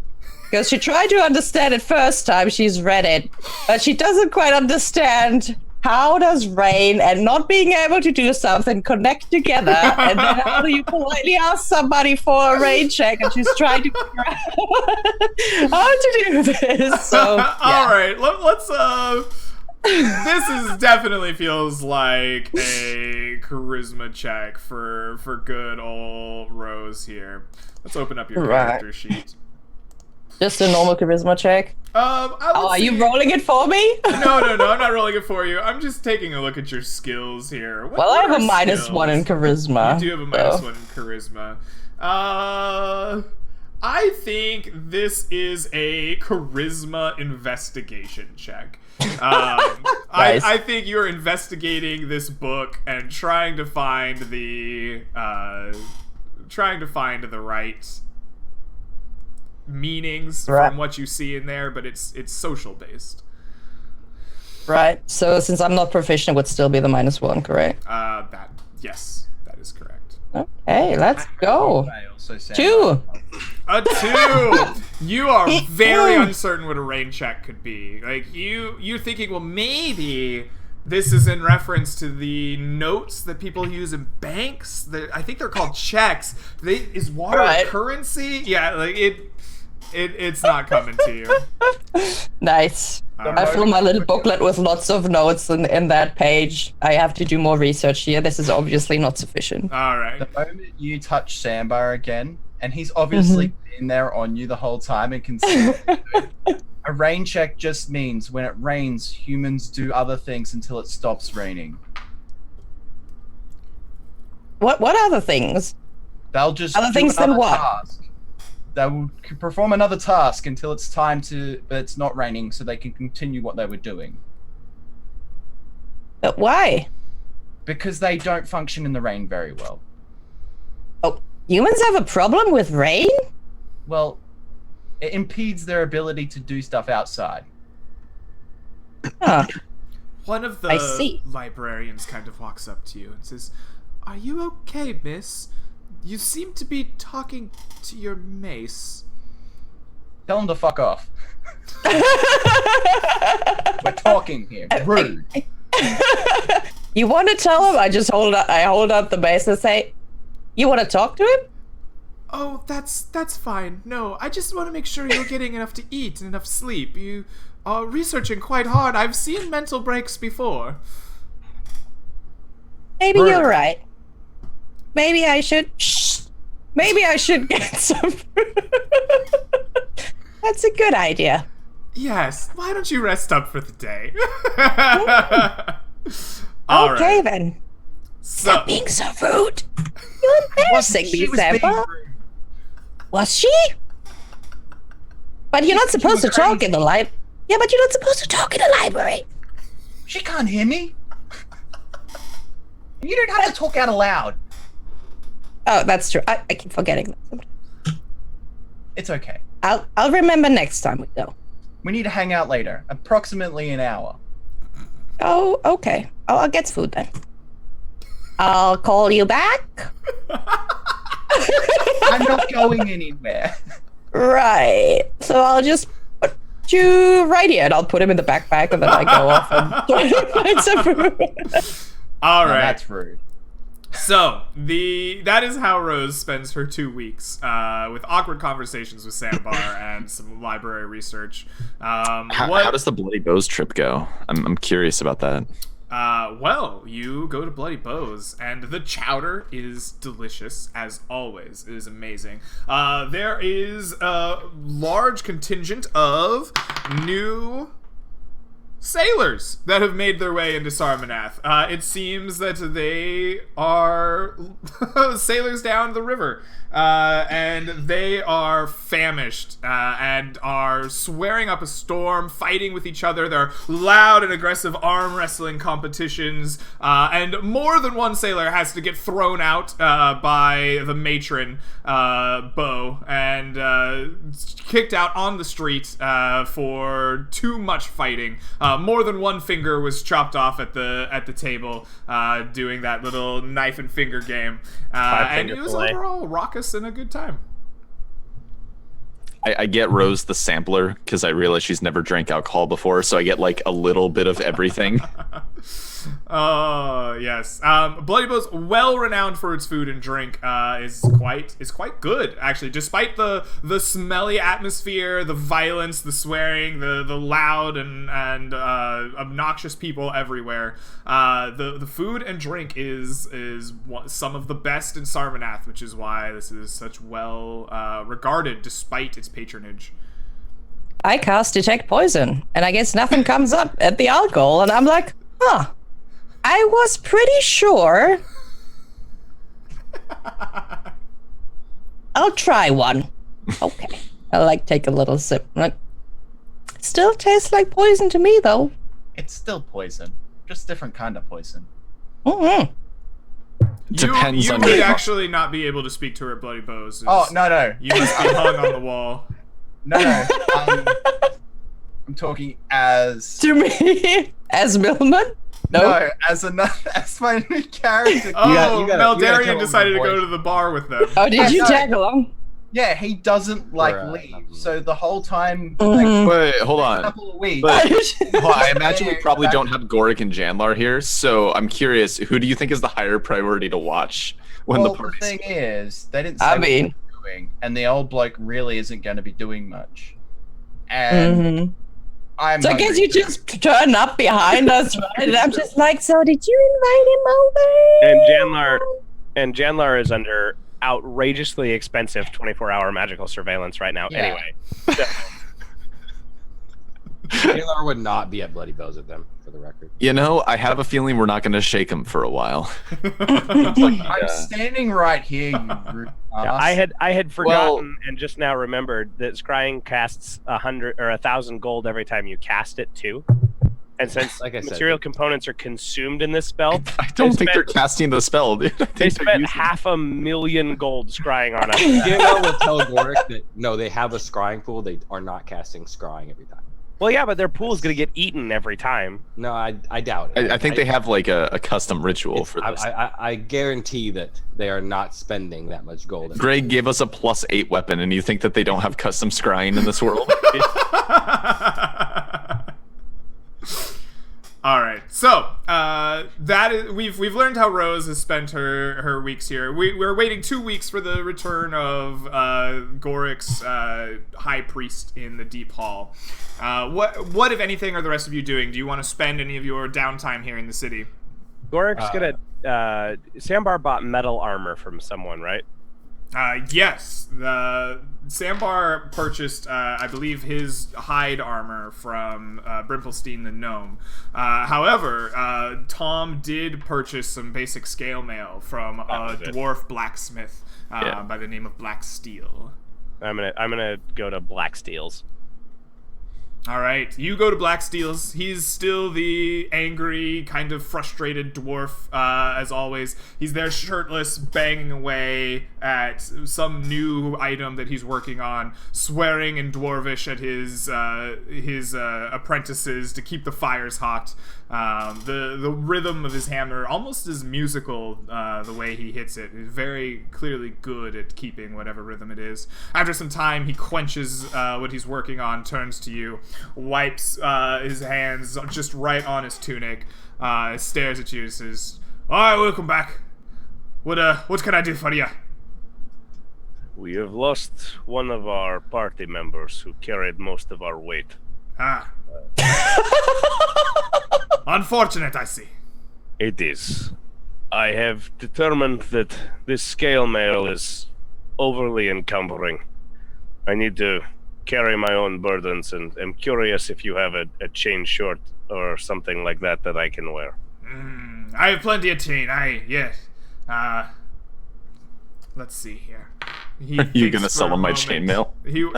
Because she tried to understand it first time she's read it, but she doesn't quite understand how does rain and not being able to do something connect together, and then how do you politely ask somebody for a rain check, and she's trying to figure out how to do this. So, yeah. All right, let's this definitely feels like a charisma check for good old Rose here. Let's open up your character sheet. Just a normal charisma check? Are you rolling it for me? No, I'm not rolling it for you. I'm just taking a look at your skills here. Well, I have a -1 in charisma. You do have a -1 in charisma. I think this is a charisma investigation check. Nice. I think you're investigating this book and trying to find the right meanings from what you see in there, but it's social based. Right. So since I'm not proficient, it would still be the -1, correct? Yes, that is correct. Okay, let's go. 2. A 2. You are very uncertain what a rain check could be. Like you're thinking, well, maybe this is in reference to the notes that people use in banks. I think they're called checks. Is water a currency? Yeah, like it's not coming to you. Nice. I fill my little booklet with lots of notes in that page. I have to do more research here. This is obviously not sufficient. All right. The moment you touch Sambar again, and he's obviously been there on you the whole time and can see what you're doing. A rain check just means when it rains, humans do other things until it stops raining. What other things? They'll just other things than what? Task. They will perform another task until it's time but it's not raining, so they can continue what they were doing. But why? Because they don't function in the rain very well. Oh, humans have a problem with rain? Well, it impedes their ability to do stuff outside. Huh. One of the librarians kind of walks up to you and says, "Are you okay, miss? You seem to be talking to your mace." Tell him to fuck off. We're talking here. Rude. You want to tell him? I hold up the mace and say, "You want to talk to him?" Oh, that's fine. No, I just want to make sure you're getting enough to eat and enough sleep. You are researching quite hard. I've seen mental breaks before. Maybe you're right. Maybe I should. Shh. Maybe I should get some. That's a good idea. Yes. Why don't you rest up for the day? Okay, then. So, Stop being so rude. You're embarrassing me, Sampa. Was she? But you're not supposed to talk in the library. Yeah, but you're not supposed to talk in the library. She can't hear me. You don't have to talk out aloud. Oh, that's true. I keep forgetting that sometimes. It's okay. I'll remember next time we go. We need to hang out later. Approximately an hour. Oh, okay. I'll get food then. I'll call you back. I'm not going anywhere. Right. So I'll just to right here, and I'll put him in the backpack, and then I go off and find some food. All right. That's rude. So that is how Rose spends her 2 weeks with awkward conversations with Sandbar and some library research. How does the Bloody Bows trip go? I'm curious about that. Well, you go to Bloody Bows, and the chowder is delicious, as always. It is amazing. There is a large contingent of new sailors that have made their way into Sarmanath. It seems that they are sailors down the river, and they are famished and are swearing up a storm, fighting with each other. There are loud and aggressive arm wrestling competitions, and more than one sailor has to get thrown out by the matron, Bo, and kicked out on the street for too much fighting. More than one finger was chopped off at the table, doing that little knife and finger game, and it was overall raucous and a good time. I get Rose the sampler because I realize she's never drank alcohol before, so I get like a little bit of everything. Oh yes, Bloody Bows, well renowned for its food and drink, is quite good actually. Despite the smelly atmosphere, the violence, the swearing, the loud and obnoxious people everywhere, the food and drink is some of the best in Sarmanath, which is why this is such well regarded despite its patronage. I cast Detect Poison, and I guess nothing comes up at the alcohol, and I'm like, huh. I was pretty sure. I'll try one. Okay. I'll take a little sip. Still tastes like poison to me, though. It's still poison, just different kind of poison. Mm-hmm. Depends you on would your- actually not be able to speak to her, Bloody Bows. Oh no! You must be hung on the wall. No. I'm talking as To me? As Millman? no, as my new character. Oh, you gotta Meldarian tell him decided to the go voice. to the bar with them. Oh, did you no. tag along? Yeah, he doesn't not leave. me. So the whole time, Mhm. Wait, hold a on. couple of weeks. But hold on, I imagine we probably Back- don't have Gorik and Janlar here, so I'm curious, who do you think is the higher priority to watch when well, the the party's thing is, they didn't say I what mean- they're doing, and the old bloke really isn't going to be doing much. And Mhm. I'm. So I guess hungry. you just turn up behind us, right? And I'm just like, so did you invite him over? And Janlar is under outrageously expensive 24-hour magical surveillance right now. Yeah. Anyway, Taylor would not be at Bloody Bows with them, for the record. You know, I have a feeling we're not going to shake him for a while. I'm standing right here, you rude yeah, ass. I had forgotten and just now remembered that Scrying casts 100 or 1,000 gold every time you cast it too. And since Like I said, material components are consumed in this spell, I don't think they're spent- casting the spell, dude. I think they they're spent using- 500,000 gold scrying on us. Gilmore will tell Gorik that no, they have a scrying pool. They are not casting scrying every time. Well, yeah, but their pool is going to get eaten every time. No, I doubt it. I think they have like a custom ritual for this. I guarantee that they are not spending that much gold. Greg gave us a +8 weapon, and you think that they don't have custom scrying in this world? All right, so that is we've learned how Rose has spent her weeks here. We're waiting 2 weeks for the return of Gorik's high priest in the Deep Hall. What if anything are the rest of you doing? Do you want to spend any of your downtime here in the city? Gorik's going to... Sambar bought metal armor from someone, right? Yes, the Sambar purchased, I believe, his hide armor from Brimplestein the gnome. However, Tom did purchase some basic scale mail from a dwarf blacksmith by the name of Black Steel. I'm gonna go to Black Steel's. All right, you go to Black Steel's. He's still the angry, kind of frustrated dwarf, as always. He's there shirtless, banging away at some new item that he's working on, swearing in Dwarvish at his apprentices to keep the fires hot. The rhythm of his hammer almost is musical. The way he hits it, he's very clearly good at keeping whatever rhythm it is. After some time, he quenches what he's working on, turns to you, wipes his hands just right on his tunic, stares at you, and says, "All right, welcome back. What can I do for you?" We have lost one of our party members who carried most of our weight. Ah. Unfortunate, I see. It is. I have determined that this scale mail is overly encumbering. I need to carry my own burdens, and am curious if you have a chain short or something like that that I can wear. I have plenty of chain. Let's see here. You gonna sell him my chainmail?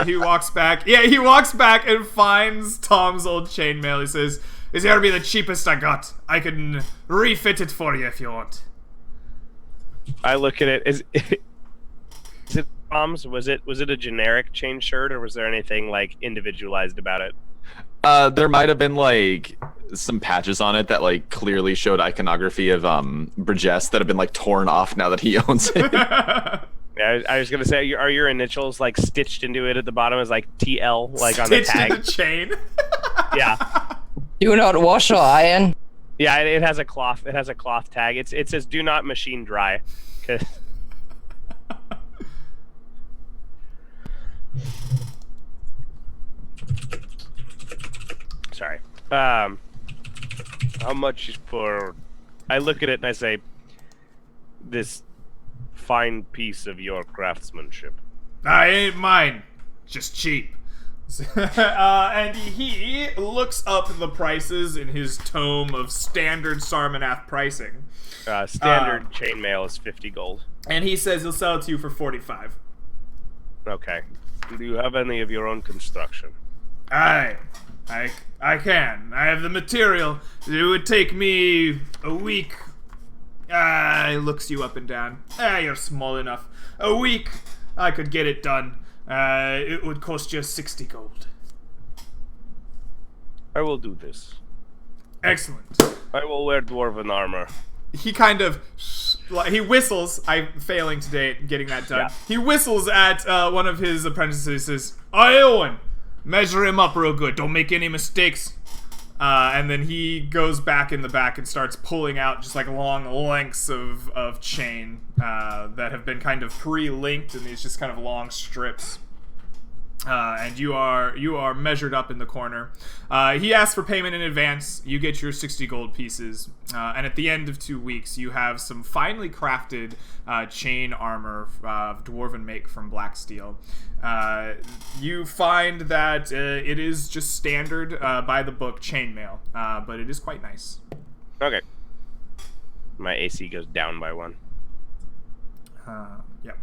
He walks back. Yeah, he walks back and finds Tom's old chainmail. He says, "It's gotta be the cheapest I got. I can refit it for you if you want." I look at it. Is it Tom's? Was it a generic chain shirt, or was there anything like individualized about it? There might have been like some patches on it that like clearly showed iconography of Burgess that have been like torn off now that he owns it. Yeah, I was gonna say, are your initials like stitched into it at the bottom as like TL, like on the tag? Stitched in the chain. Yeah. Do not wash or iron. Yeah, it has a cloth. It has a cloth tag. It says "Do not machine dry." 'Cause... Sorry. How much is for? I look at it and I say, "This fine piece of your craftsmanship." I ain't mine. Just cheap. And he looks up the prices in his tome of standard Sarmanath pricing. Standard chainmail is 50 gold. And he says he'll sell it to you for 45. Okay. Do you have any of your own construction? I can. I have the material. It would take me a week. He looks you up and down. You're small enough. A week, I could get it done. It would cost you 60 gold. I will do this. Excellent. I will wear dwarven armor. He kind of, he whistles. I'm failing today at getting that done. Yeah. He whistles at one of his apprentices. Says, "Hey, Owen, measure him up real good. Don't make any mistakes." And then he goes back in the back and starts pulling out just like long lengths of chain that have been kind of pre-linked in these just kind of long strips. And you are measured up in the corner. He asks for payment in advance. You get your 60 gold pieces. And at the end of 2 weeks, you have some finely crafted chain armor of dwarven make from black steel. You find that it is just standard by the book chainmail, but it is quite nice. Okay. My AC goes down by 1. Yep.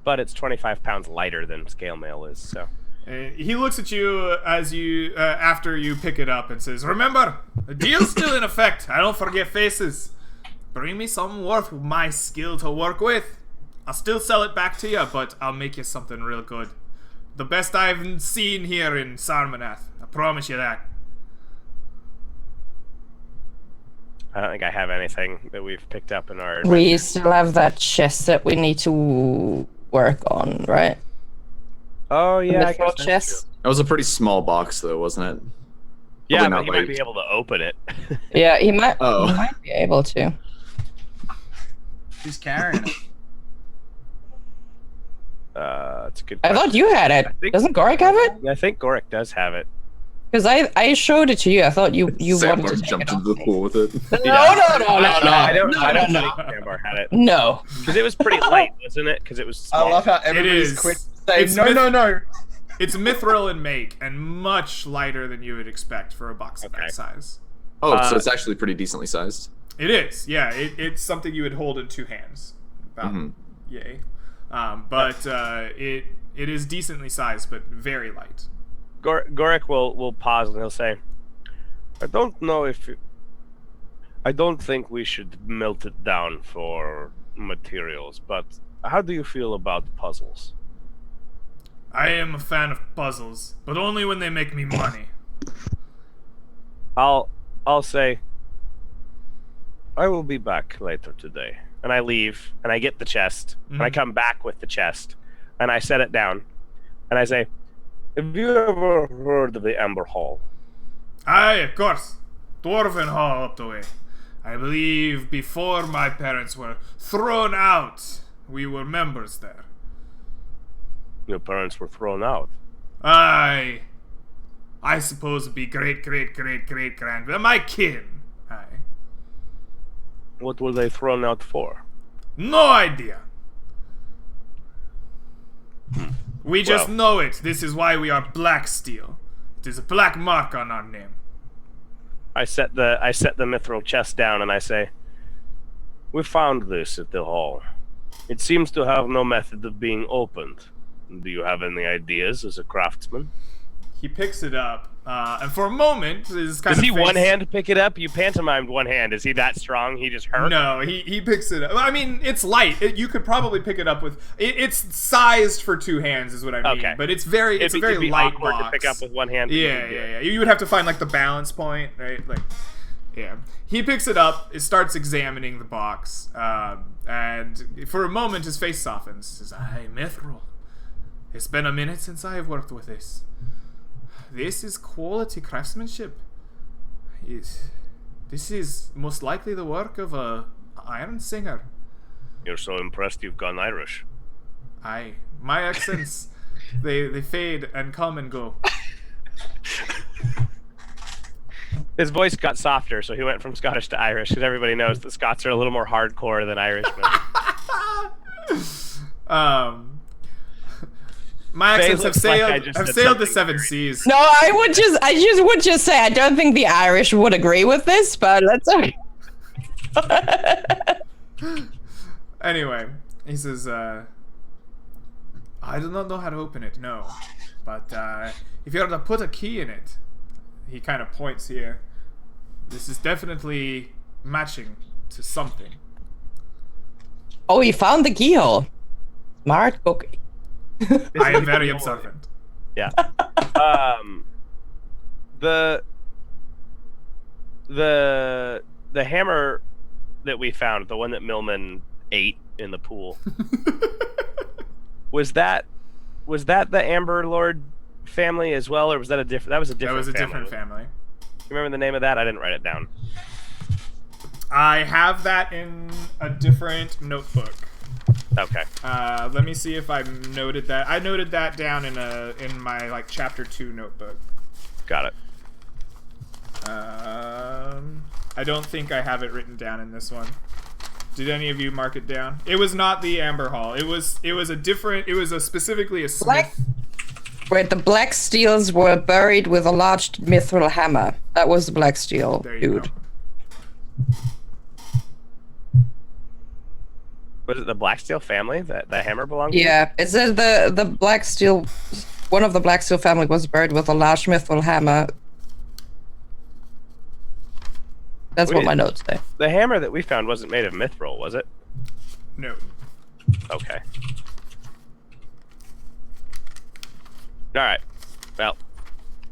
But it's 25 pounds lighter than scale mail is, so. He looks at you as you after you pick it up and says, "Remember, the deal's still in effect. I don't forget faces. Bring me something worth my skill to work with. I'll still sell it back to you, but I'll make you something real good. The best I've seen here in Sarmanath. I promise you that." I don't think I have anything that we've picked up in our... We still have that chest that we need to work on, right? Oh, yeah, I The guess that's chest. true. That was a pretty small box, though, wasn't it? Yeah, Probably but not he might like- be able to open it. Yeah, he might Oh. be able to. Who's carrying it? It's a good I question. thought you had it. think- Doesn't Gorik have it? I think Gorik does have it. Because I showed it to you. I thought you wanted to Sandbar take jumped it into the off pool with it. me. No. I don't No. think Sambar had it. No. Because it was pretty light, wasn't it? Because it was small. I love how everybody's is. quick to say, It's no. It's mithril in make and much lighter than you would expect for a box of Okay. that size. Oh, so it's actually pretty decently sized. It is, yeah. It's something you would hold in 2 hands. About, Mhm. Yay. But it is decently sized, but very light. Gorik will pause and he'll say, I don't know if... I don't think we should melt it down for materials, but how do you feel about puzzles? I am a fan of puzzles, but only when they make me money. I'll say I will be back later today. And I leave, and I get the chest, and I come back with the chest, and I set it down, and I say, have you ever heard of the Amber Hall? Aye, of course. Dwarven Hall up the way. I believe before my parents were thrown out, we were members there. Your parents were thrown out? Aye. I suppose it'd be great-great-great-great-grand. My kin. Aye. What were they thrown out for? No idea. We just know it. This is why we are Black Steel. It is a black mark on our name. I set the mithril chest down and I say, we found this at the hall. It seems to have no method of being opened. Do you have any ideas as a craftsman? He picks it up, and for a moment, his kind Does of he face... one hand pick it up? You pantomimed one hand. Is he that strong? He just hurt? No, he picks it up. I mean, it's light. You could probably pick it up with... It's sized for two hands, is what I mean. Okay. But it's a very light awkward box. to pick up with one hand. Yeah. You would have to find, like, the balance point, right? Like, yeah. He picks it up, starts examining the box, and for a moment, his face softens. He says, "Aye, mithril. It's been a minute since I have worked with this. This is quality craftsmanship. This is most likely the work of a iron singer." You're so impressed you've gone Irish. Aye. My accents, they fade and come and go. His voice got softer, so he went from Scottish to Irish, because everybody knows that Scots are a little more hardcore than Irishmen. My accents have sailed the seven weird. seas. No, I just would just say I don't think the Irish would agree with this, but let's. Anyway, he says, "I do not know how to open it. No, but if you were to put a key in it," he kind of points here. "This is definitely matching to something." Oh, he found the keyhole. Smart cookie. I am very observant. Yeah. The hammer that we found, the one that Millman ate in the pool, was that the Amber Lord family as well, or was that a different? That was a different family. You remember the name of that? I didn't write it down. I have that in a different notebook. Okay. Let me see if I noted that. I noted that down in my like chapter 2 notebook. Got it. I don't think I have it written down in this one. Did any of you mark it down? It was not the Amber Hall. It was specifically a smith. Wait, the black steels were buried with a large mithril hammer. That was the black steel dude. Go. Was it the Blacksteel family that the hammer belonged to? Yeah, it says the black steel, one of the black steel family was buried with a large mithril hammer. That's what my notes say. The hammer that we found wasn't made of mithril, was it? No. Okay. All right. Well,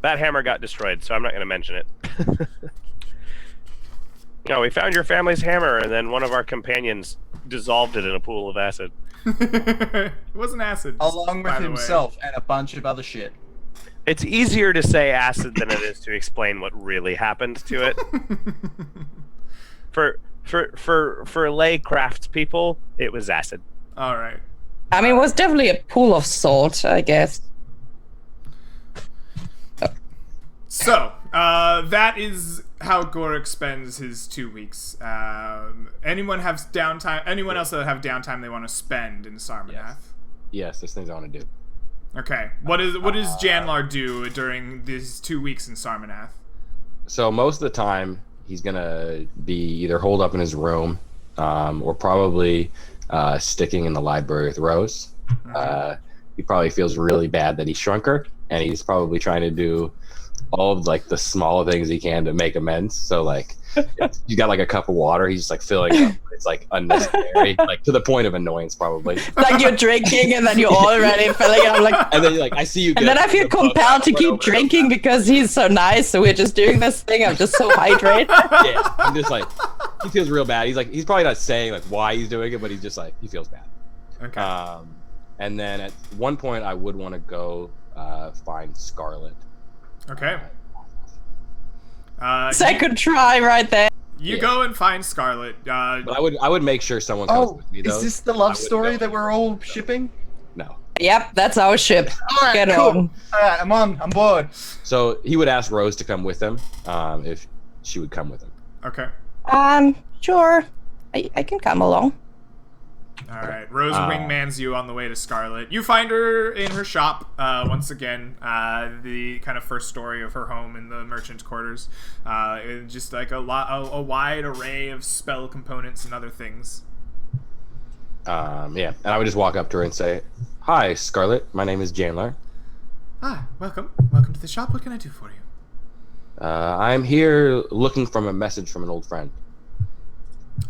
that hammer got destroyed, so I'm not going to mention it. No, we found your family's hammer, and then one of our companions dissolved it in a pool of acid. It wasn't acid. Along with himself and a bunch of other shit. It's easier to say acid than it is to explain what really happened to it. For lay craftspeople, it was acid. All right. I mean, it was definitely a pool of salt, I guess. So, that is how Gorik spends his 2 weeks. Anyone have downtime? Anyone else that have downtime they want to spend in Sarmanath? Yes, there's things I want to do. Okay. What does Janlar do during these 2 weeks in Sarmanath? So most of the time, he's gonna be either holed up in his room, or probably sticking in the library with Rose. Mm-hmm. He probably feels really bad that he shrunk her, and he's probably trying to do all of like the smaller things he can to make amends. So like, you got like a cup of water, he's just like filling it up. It's like unnecessary, like to the point of annoyance, probably. Like you're drinking and then you're already filling it up, like. And then you're like, I see you. And then I feel compelled to keep drinking because he's so nice. So we're just doing this thing. I'm just so hydrated. Yeah, I'm just like, he feels real bad. He's probably not saying like why he's doing it, but he's just like he feels bad. Okay. And then at one point, I would want to go find Scarlet. Okay. Second try right there. You go and find Scarlet. But I would make sure someone comes with me, though. Is this the love story that we're all shipping? No. Yep, that's our ship. All right, Get cool. on. All right, I'm bored. So he would ask Rose to come with him, if she would come with him. Okay. Sure. I can come along. All right. Rose wingmans you on the way to Scarlet. You find her in her shop once again. The kind of first story of her home in the merchant quarters. Just like a wide array of spell components and other things. Yeah, and I would just walk up to her and say, "Hi, Scarlet. My name is Chandler. Welcome. Welcome to the shop. What can I do for you? I'm here looking for a message from an old friend."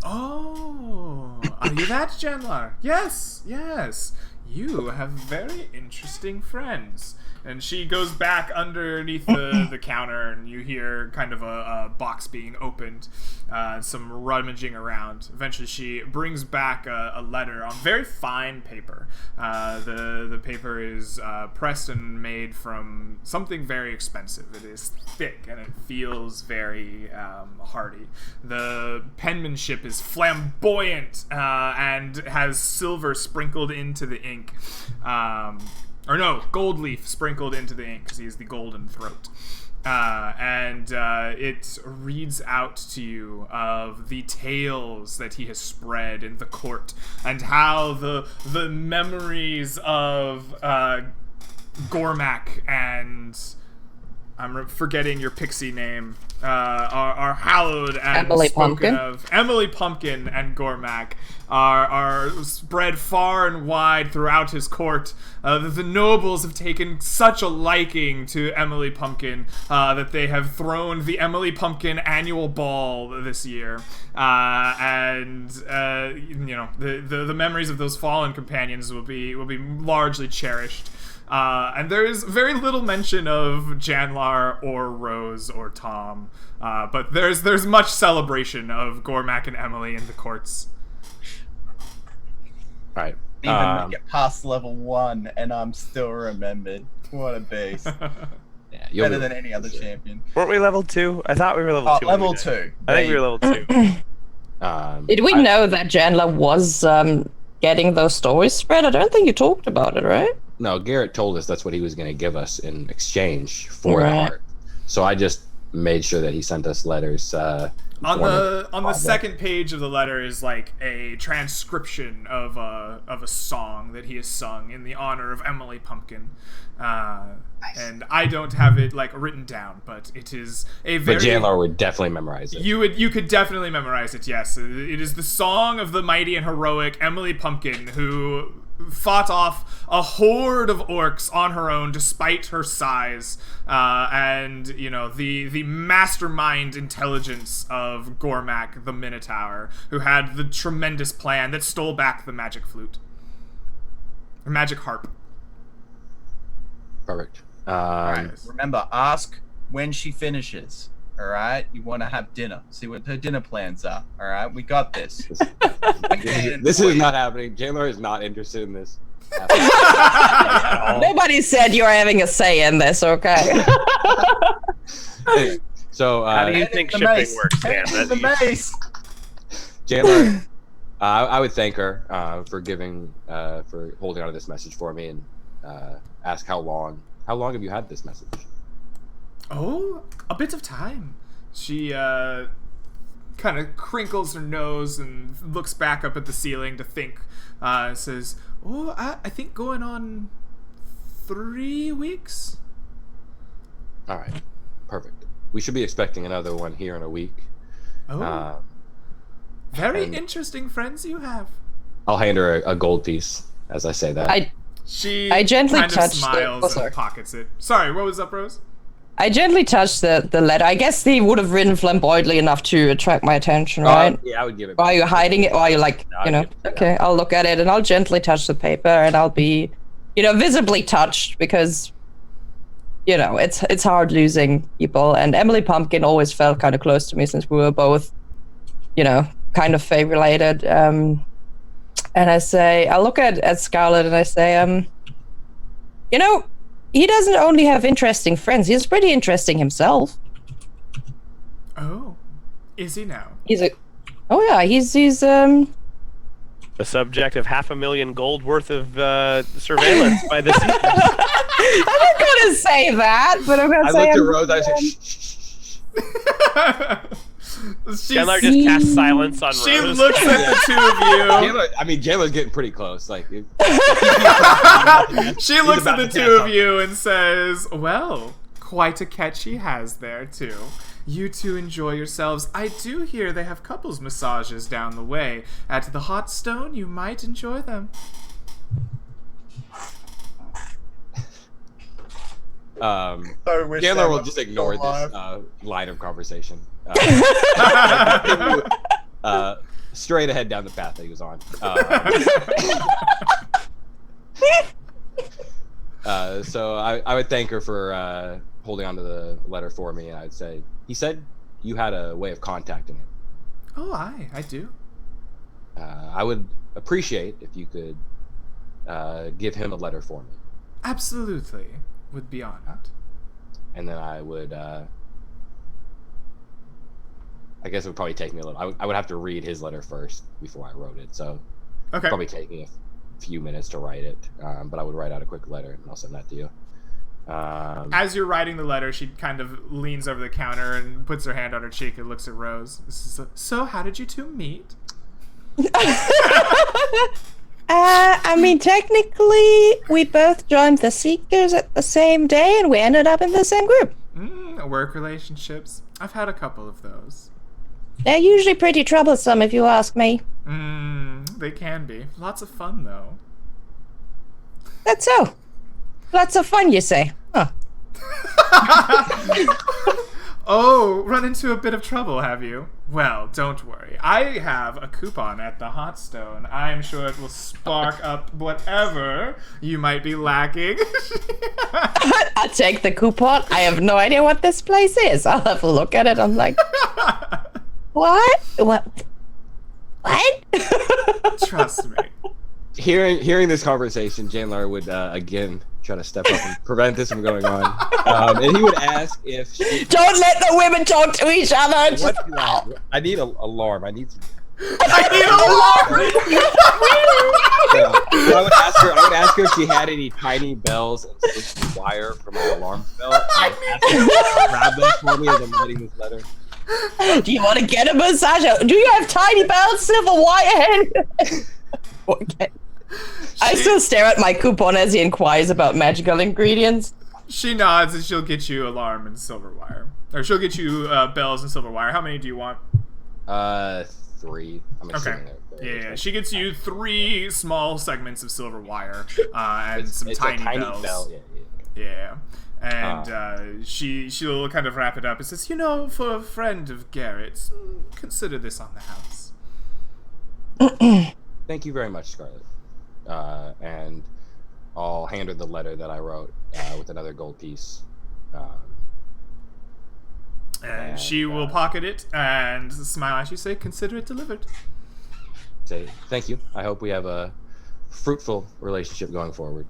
Oh, are you that, Chandler? Yes. You have very interesting friends. And she goes back underneath the counter, and you hear kind of a box being opened, some rummaging around. Eventually, she brings back a letter on very fine paper. The paper is pressed and made from something very expensive. It is thick, and it feels very hardy. The penmanship is flamboyant and has silver sprinkled into the ink. Or no, gold leaf sprinkled into the ink, because he is the golden throat. And it reads out to you of the tales that he has spread in the court, and how the memories of Gormak and... I'm forgetting your pixie name. Are hallowed and Emily spoken Pumpkin. of. Emily Pumpkin and Gormak are spread far and wide throughout his court. The nobles have taken such a liking to Emily Pumpkin that they have thrown the Emily Pumpkin annual ball this year. And the memories of those fallen companions will be largely cherished. And there is very little mention of Janlar or Rose or Tom, but there's much celebration of Gormak and Emily in the courts. All right. Even make it past level 1, and I'm still remembered. What a beast. Yeah, Better than any other champion. Weren't we level 2? I thought we were level 2. Level 2. I think we were level 2. Did we know that Chandler was getting those stories spread? I don't think you talked about it, right? No, Garrett told us that's what he was going to give us in exchange for Right. the art. So I just made sure that he sent us letters. On the second page of the letter is like a transcription of a song that he has sung in the honor of Emily Pumpkin. And I don't have it like written down, but it is a very... But Janlar would definitely memorize it. You could definitely memorize it, yes. It is the song of the mighty and heroic Emily Pumpkin, who fought off a horde of orcs on her own despite her size, and the mastermind intelligence of Gormak the Minotaur, who had the tremendous plan that stole back the magic flute or magic harp. Perfect. Right. Remember, ask when she finishes. All right, you want to have dinner. See what her dinner plans are. All right, we got this. This is not happening. Janlar is not interested in this. Nobody said you're having a say in this, okay? Anyway, so How do you think shipping works, Dan? The mace. Janlar, I would thank her for holding on to this message for me, and ask how long have you had this message? Oh, a bit of time. She kind of crinkles her nose and looks back up at the ceiling to think. Says, "Oh, I think going on 3 weeks." All right, perfect. We should be expecting another one here in a week. Oh, very interesting friends you have. I'll hand her a gold piece as I say that. I gently kind of touched smiles and pockets it. Sorry, what was up, Rose? I gently touched the letter. I guess he would have written flamboyantly enough to attract my attention, right? Yeah, I would give it. While you're hiding it, while you're like, okay, I'll look at it and I'll gently touch the paper and I'll be, visibly touched because, it's hard losing people. And Emily Pumpkin always felt kind of close to me since we were both kind of Fey related. And I look at Scarlet and I say, he doesn't only have interesting friends, he's pretty interesting himself. Oh, is he now? He's the subject of $500,000 gold worth of surveillance by the Seekers. I'm not gonna say that, but I'm gonna say. I looked at Rose. I said, Chandler just casts silence on She Rose. looks at the two of you. Jayla's getting pretty close. Like, She looks at the two of you and says, "Well, quite a catch he has there too. You two enjoy yourselves. I do hear they have couples massages down the way. At the Hot Stone, you might enjoy them." Chandler will just ignore this line of conversation. Straight ahead down the path that he was on. So I would thank her for holding on to the letter for me, and I'd say, he said you had a way of contacting him. Oh, I do. I would appreciate if you could give him a letter for me. Absolutely. Would be honored. And then I would, I guess it would probably take me a little, I would have to read his letter first before I wrote it, so Okay. probably take me a few minutes to write it, but I would write out a quick letter and I'll send that to you. As you're writing the letter, she kind of leans over the counter and puts her hand on her cheek and looks at Rose. So how did you two meet? Technically, we both joined the Seekers at the same day, and we ended up in the same group. Work relationships. I've had a couple of those. They're usually pretty troublesome, if you ask me. They can be. Lots of fun, though. That's so. Lots of fun, you say? Huh. Oh, run into a bit of trouble, have you? Well, don't worry. I have a coupon at the Hot Stone. I'm sure it will spark up whatever you might be lacking. I'll take the coupon. I have no idea what this place is. I'll have a look at it. I'm like, what? What? Trust me. Hearing this conversation, Chandler would again try to step up and prevent this from going on. And he would ask if she... Don't let the women talk to each other. I need an alarm. I need some... I need a So I would ask her if she had any tiny bells and some wire for my alarm bell. I would ask her to grab those for me as I'm writing this letter. Do you want to get a massage? Do you have tiny bells, silver wire? Okay. I still stare at my coupon as he inquires about magical ingredients. She nods and she'll get you alarm and silver wire. Or she'll get you bells and silver wire. How many do you want? 3. I'm assuming Okay. Yeah, she gets you 3 small segments of silver wire and some tiny bells. Bell. Yeah. And she'll kind of wrap it up and says, for a friend of Garrett's, consider this on the house. Thank you very much, Scarlet. And I'll hand her the letter that I wrote with another gold piece. And she will pocket it and smile as you say, consider it delivered. Say, thank you. I hope we have a fruitful relationship going forward.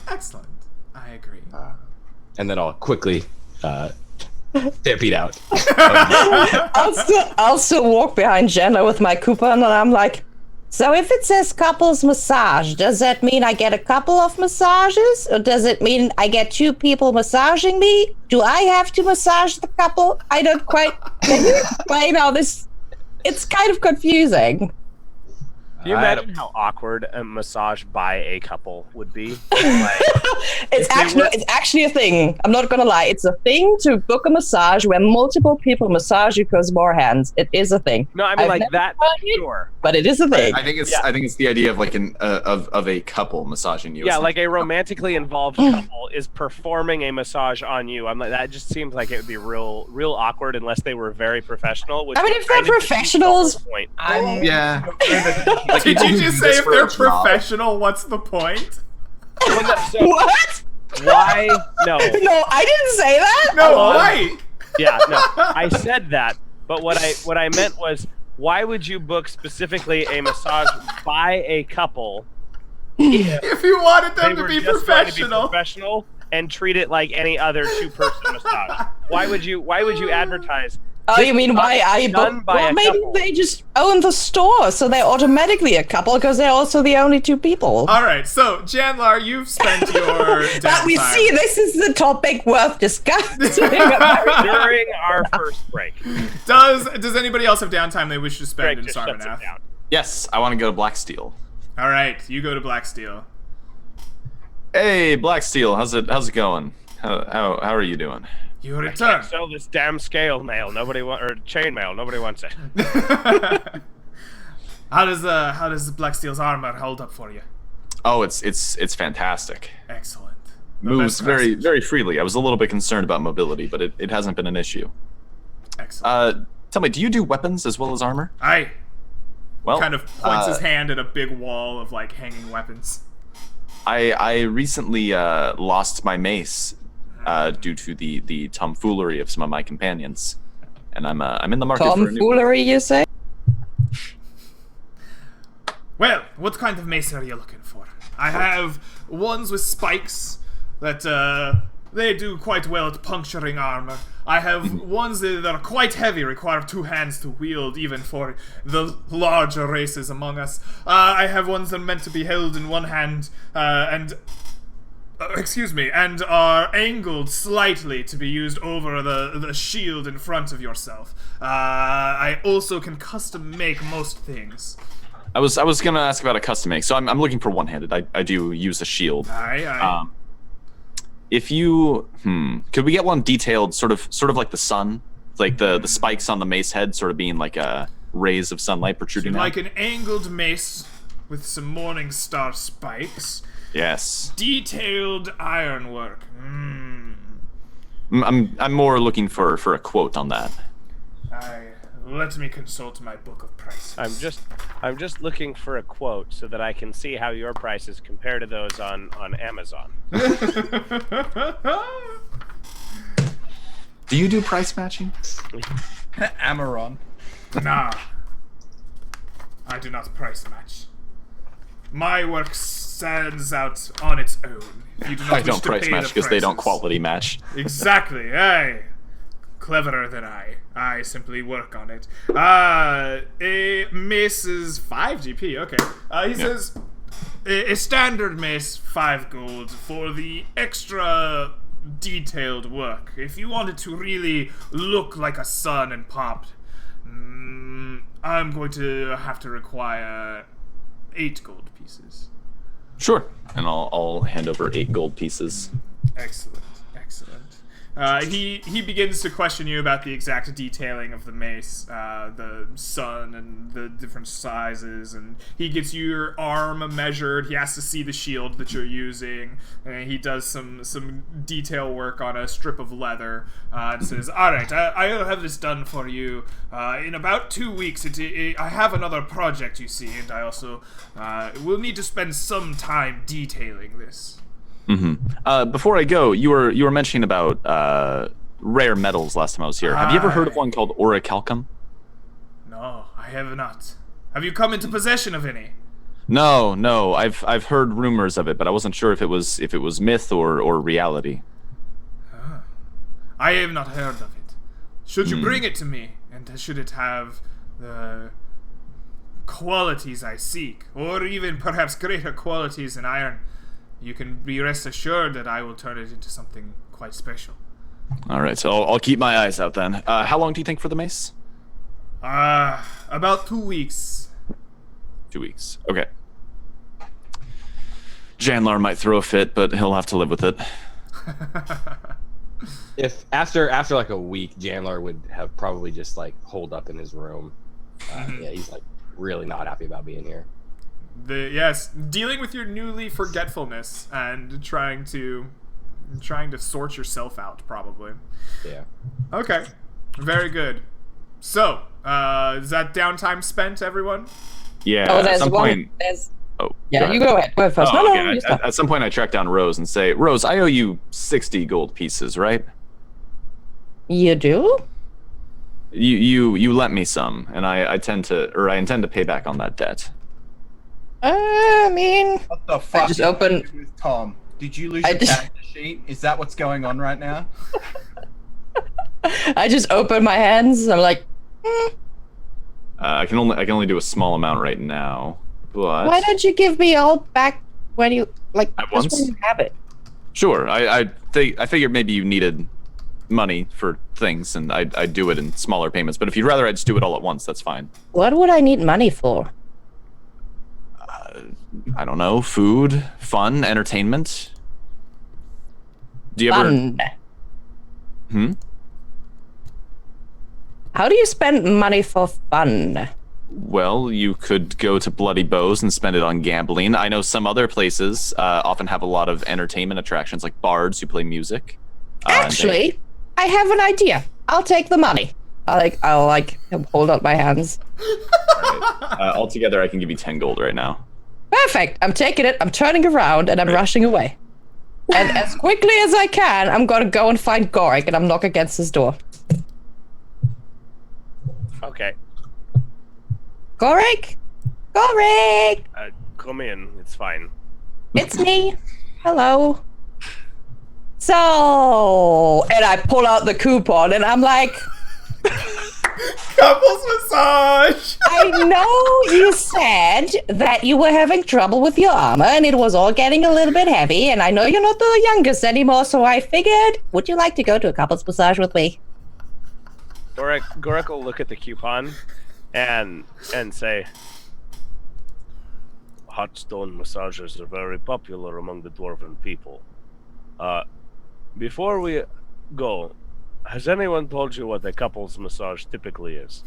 Excellent. I agree. And then I'll quickly stampede out. I'll still walk behind Jenna with my coupon, and I'm like, so if it says couples massage, does that mean I get a couple of massages? Or does it mean I get 2 people massaging me? Do I have to massage the couple? I don't quite know this. It's kind of confusing. Can you imagine how awkward a massage by a couple would be? It's actually a thing. I'm not gonna lie. It's a thing to book a massage where multiple people massage you because more hands. It is a thing. No, I mean like that. Sure, but it is a thing. I think it's the idea of like of a couple massaging you. Yeah, like a romantically involved couple is performing a massage on you. I'm like, that just seems like it would be real awkward unless they were very professional. Which I mean, if they're professionals, yeah. Like, did you just say if they're professional, what's the point? What? Why? No. No, I didn't say that. No, why? Yeah, no. I said that, but what I meant was why would you book specifically a massage by a couple if you wanted them they to were be just going to be professional? professional and treat it like any other two-person massage? Why would you advertise? Oh, you mean why I done by well, a maybe couple? they just own the store, so they're automatically a couple because they're also the only two people. All right, so Janlar, you've spent your downtime. But we see this is the topic worth discussing. During our first break. Does anybody else have downtime they wish to spend Greg in just shuts it Sarmanath? down. Yes, I want to go to Blacksteel. All right, you go to Blacksteel. Hey, Blacksteel, how's it going? How are you doing? You I return. can't sell this damn scale mail. Nobody or chain mail. Nobody wants it. How does Blacksteel's armor hold up for you? Oh, it's fantastic. Excellent. The Moves best very craftsmanship. very freely. I was a little bit concerned about mobility, but it hasn't been an issue. Excellent. Tell me, do you do weapons as well as armor? I Well, kind of points his hand at a big wall of like hanging weapons. I recently lost my mace due to the tomfoolery of some of my companions, and I'm in the market for a new. Tomfoolery, you say? Well, what kind of mace are you looking for? I have ones with spikes that they do quite well at puncturing armor. I have ones that are quite heavy, require two hands to wield, even for the larger races among us. I have ones that are meant to be held in one hand and are angled slightly to be used over the shield in front of yourself. I also can custom make most things. I was gonna ask about a custom make, so I'm looking for one-handed. I do use a shield. Aye. If you could we get one detailed, sort of like the sun, like the spikes on the mace head, sort of being like a rays of sunlight protruding out. Like an angled mace with some morning star spikes. Yes. Detailed ironwork. I'm more looking for a quote on that. Let me consult my book of prices. I'm just looking for a quote so that I can see how your prices compare to those on Amazon. Do you do price matching? Amaron. Nah. I do not price match. My work stands out on its own. You do not I wish don't to price pay match the because they don't prices. quality match. Exactly. Aye. Cleverer than I. I simply work on it. A mace is 5 GP. Okay. He says a standard mace 5 gold for the extra detailed work. If you want it to really look like a sun and pop, I'm going to have to require 8 gold pieces. Sure. And I'll hand over 8 gold pieces. Excellent. He begins to question you about the exact detailing of the mace, the sun and the different sizes, and he gets your arm measured. He has to see the shield that you're using, and he does some detail work on a strip of leather, and says, "All right, I'll have this done for you in about 2 weeks. I have another project, you see, and I also will need to spend some time detailing this." Before I go, you were mentioning about rare metals last time I was here. Have you ever heard of one called orichalcum? No, I have not. Have you come into possession of any? No. I've heard rumors of it, but I wasn't sure if it was myth or reality. I have not heard of it. Should you bring it to me, and should it have the qualities I seek, or even perhaps greater qualities than iron, you can be rest assured that I will turn it into something quite special. All right, so I'll keep my eyes out then. How long do you think for the mace? About 2 weeks. 2 weeks. Okay. Janlar might throw a fit, but he'll have to live with it. If after like a week, Janlar would have probably just like holed up in his room. Yeah, he's like really not happy about being here. Yes, dealing with your newly forgetfulness and trying to sort yourself out, probably. Yeah. Okay, very good. So, is that downtime spent, everyone? Yeah. Oh, at there's some one. point. There's Oh. yeah. You go ahead. Go first. Oh, No, okay. you start. At some point, I track down Rose and say, "Rose, I owe you 60 gold pieces, right?" You do? You lent me some, and I intend to pay back on that debt. I mean, What the fuck? I just opened. With Tom, did you lose your character sheet? Is that what's going on right now? I just opened my hands. I'm like, I can only do a small amount right now. But why don't you give me all back when you like at just once? when you have it? Sure. I figured maybe you needed money for things, and I'd do it in smaller payments. But if you'd rather I just do it all at once, that's fine. What would I need money for? I don't know. Food, fun, entertainment. Do you Fun. ever? How do you spend money for fun? Well, you could go to Bloody Bows and spend it on gambling. I know some other places often have a lot of entertainment attractions, like bards who play music. Actually, I have an idea. I'll take the money. I'll hold out my hands. Right. Altogether, I can give you 10 gold right now. Perfect. I'm taking it. I'm turning around and I'm rushing away. And as quickly as I can, I'm gonna go and find Gorik and I'm knock against his door. Okay. Gorik? Gorik! Come in. It's fine. It's me. Hello. So, and I pull out the coupon and I'm like, Couples massage. I know you said that you were having trouble with your armor and it was all getting a little bit heavy, and I know you're not the youngest anymore, so I figured, would you like to go to a couples massage with me? Gorik will look at the coupon and say, hot stone massages are very popular among the dwarven people. Before we go, has anyone told you what a couples massage typically is?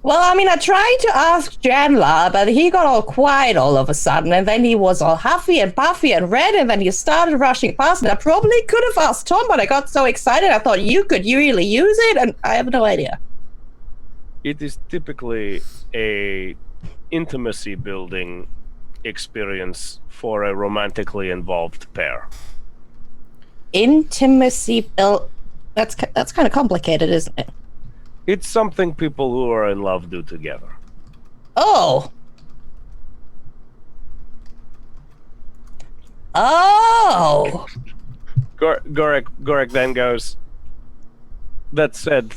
Well, I mean, I tried to ask Chandler, but he got all quiet all of a sudden, and then he was all huffy and puffy and red, and then he started rushing past, and I probably could have asked Tom, but I got so excited I thought you could really use it, and I have no idea. It is typically a intimacy building experience for a romantically involved pair. Intimacy built. That's kind of complicated, isn't it? It's something people who are in love do together. Oh. Oh. Gorik then goes, that said,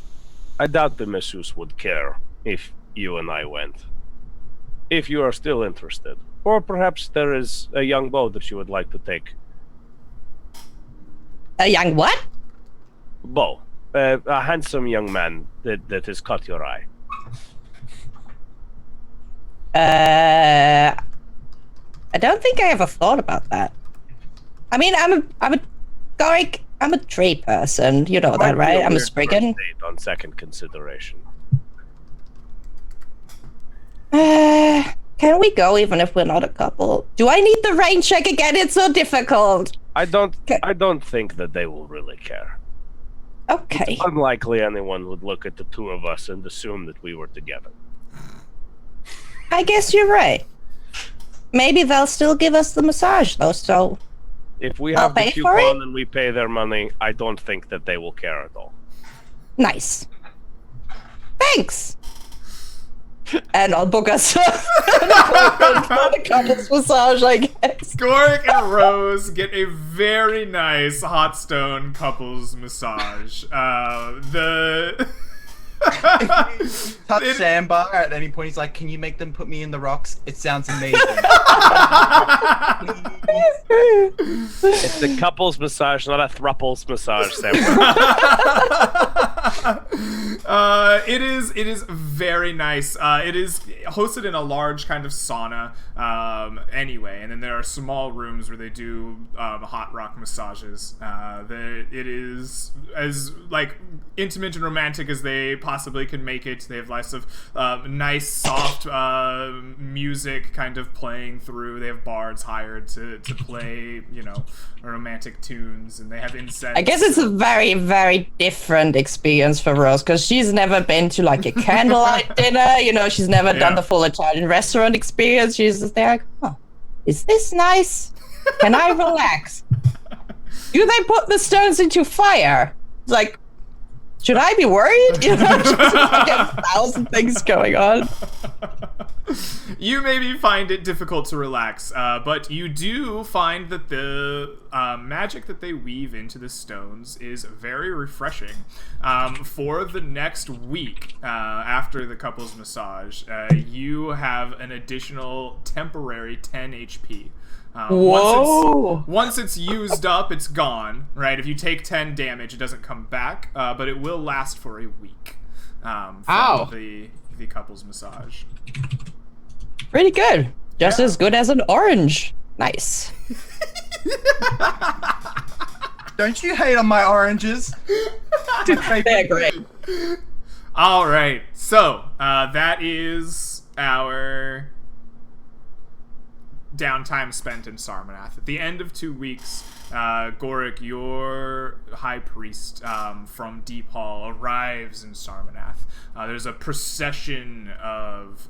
I doubt the masseuse would care if you and I went. If you are still interested. Or perhaps there is a young beau that you would like to take. A young what? Beau. A handsome young man that has caught your eye. I don't think I ever thought about that. I mean, Gorik, I'm a tree person. You know that, right? I'm a Spriggan. On second consideration. Can we go even if we're not a couple? Do I need the rain check again? It's so difficult. I don't think that they will really care. Okay. It's unlikely anyone would look at the two of us and assume that we were together. I guess you're right. Maybe they'll still give us the massage, though, so... If we have the coupon and we pay their money, I don't think that they will care at all. Nice. Thanks! And I'll book us a couples massage, I guess. Gorik and Rose get a very nice hot stone couples massage. Touch Sandbar at any point. He's like, "Can you make them put me in the rocks?" It sounds amazing. It's a couples massage, not a thruples massage, Sam. It is very nice. It is hosted in a large kind of sauna, anyway, and then there are small rooms where they do hot rock massages. It is as like intimate and romantic as they possibly can make it. They have lots of nice, soft music kind of playing through. They have bards hired to play, romantic tunes, and they have incense. I guess it's a very, very different experience for Rose, because she's never been to like a candlelight dinner, she's never done the full Italian restaurant experience. She's just there like, oh, is this nice? Can I relax? Do they put the stones into fire? It's like, should I be worried? You know, just like a thousand things going on. You maybe find it difficult to relax, but you do find that the magic that they weave into the stones is very refreshing. For the next week, after the couple's massage, you have an additional temporary 10 HP. Whoa! Once it's used up, it's gone, right? If you take 10 damage, it doesn't come back, but it will last for a week from the couple's massage. Pretty good. Just as good as an orange. Nice. Don't you hate on my oranges? They're great. All right, so that is our downtime spent in Sarmanath. At the end of 2 weeks, Gorik, your high priest from Deep Hall, arrives in Sarmanath. There's a procession of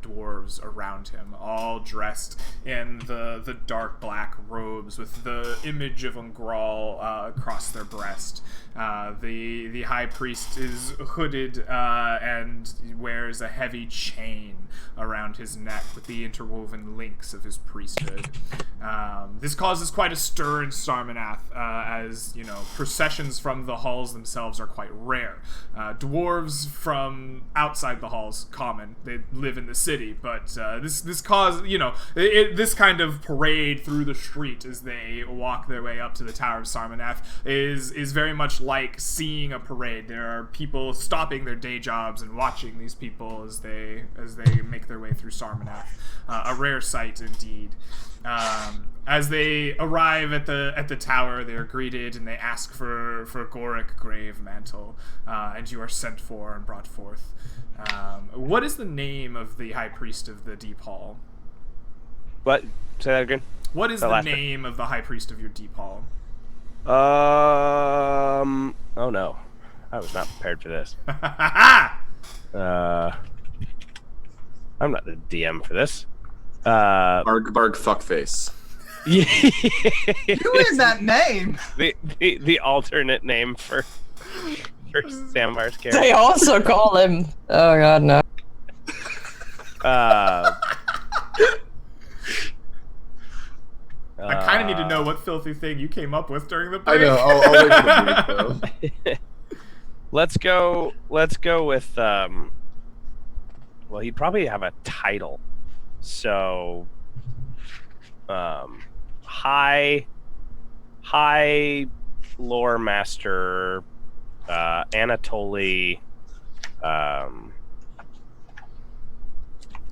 dwarves around him, all dressed in the dark black robes with the image of Ungral across their breast. The high priest is hooded and wears a heavy chain around his neck with the interwoven links of his priesthood. This causes quite a stir in Sarmanath, as you know, processions from the halls themselves are quite rare. Dwarves from outside the halls, common. They live in the city, but this cause, you know, this kind of parade through the street as they walk their way up to the Tower of Sarmanath is very much like seeing a parade. There are people stopping their day jobs and watching these people as they make their way through Sarmanath. A rare sight indeed. As they arrive at the tower, they are greeted and they ask for Gorik Grave Mantle, and you are sent for and brought forth. What is the name of the High Priest of the Deep Hall? What? Say that again. What is the name of the High Priest of your Deep Hall? Oh no, I was not prepared for this. I'm not the DM for this. Barg fuckface. You in that name? The alternate name for Sambar's character. They also call him. Oh god, no. I kind of need to know what filthy thing you came up with during the break. I know. I'll wait for the break, though. Let's go with well, he'd probably have a title. So high lore master Anatoly.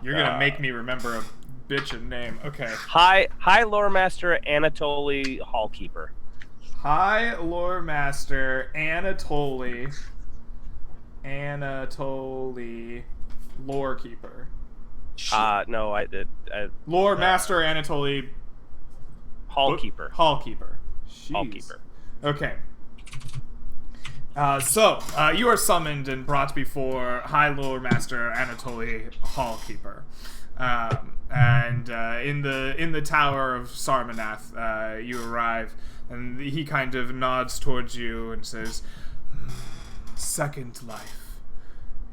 You're gonna make me remember a bitchin' name. Okay. High lore master Anatoly Hallkeeper. High lore master Anatoly Lorekeeper. No, I did. Lore master Anatoly Hallkeeper. Hallkeeper. Hallkeeper. Okay. So you are summoned and brought before High Lore Master Anatoly Hallkeeper, and in the Tower of Sarmanath, you arrive, and he kind of nods towards you and says, "Second life,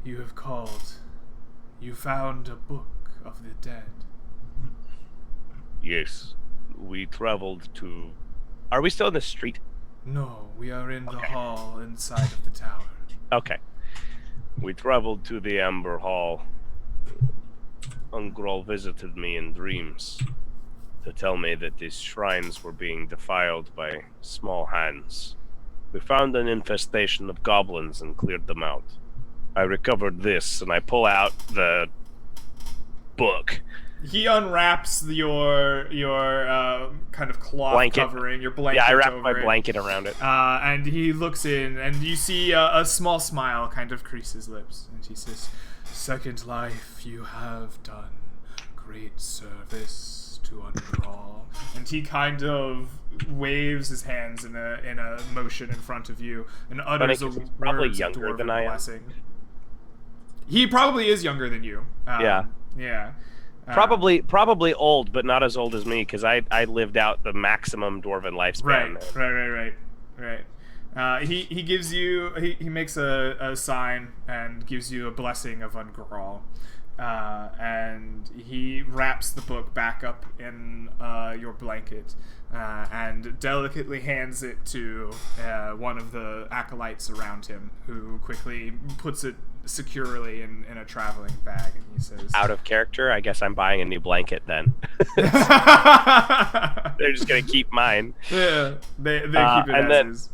you have called. You found a book of the dead." Yes, we traveled to. Are we still in the street? No, we are in the hall inside of the tower. Okay. We traveled to the Amber Hall. Ungral visited me in dreams to tell me that these shrines were being defiled by small hands. We found an infestation of goblins and cleared them out. I recovered this, and I pull out the book. He unwraps your kind of cloth blanket. Covering, your blanket. Yeah, I wrapped over my it. blanket around it. And he looks in, and you see a small smile kind of crease his lips, and he says, "Second life, you have done great service to Ungral." And he kind of waves his hands in a motion in front of you, and utters a probably words younger of than I am. blessing. He probably is younger than you. Yeah. Yeah. Probably old, but not as old as me, because I lived out the maximum dwarven lifespan. Right. He gives you he makes a sign and gives you a blessing of Ungral, and he wraps the book back up in your blanket and delicately hands it to one of the acolytes around him, who quickly puts it securely in a traveling bag, and he says, out of character, I guess I'm buying a new blanket then. They're just gonna keep mine. Yeah, they keep it as is.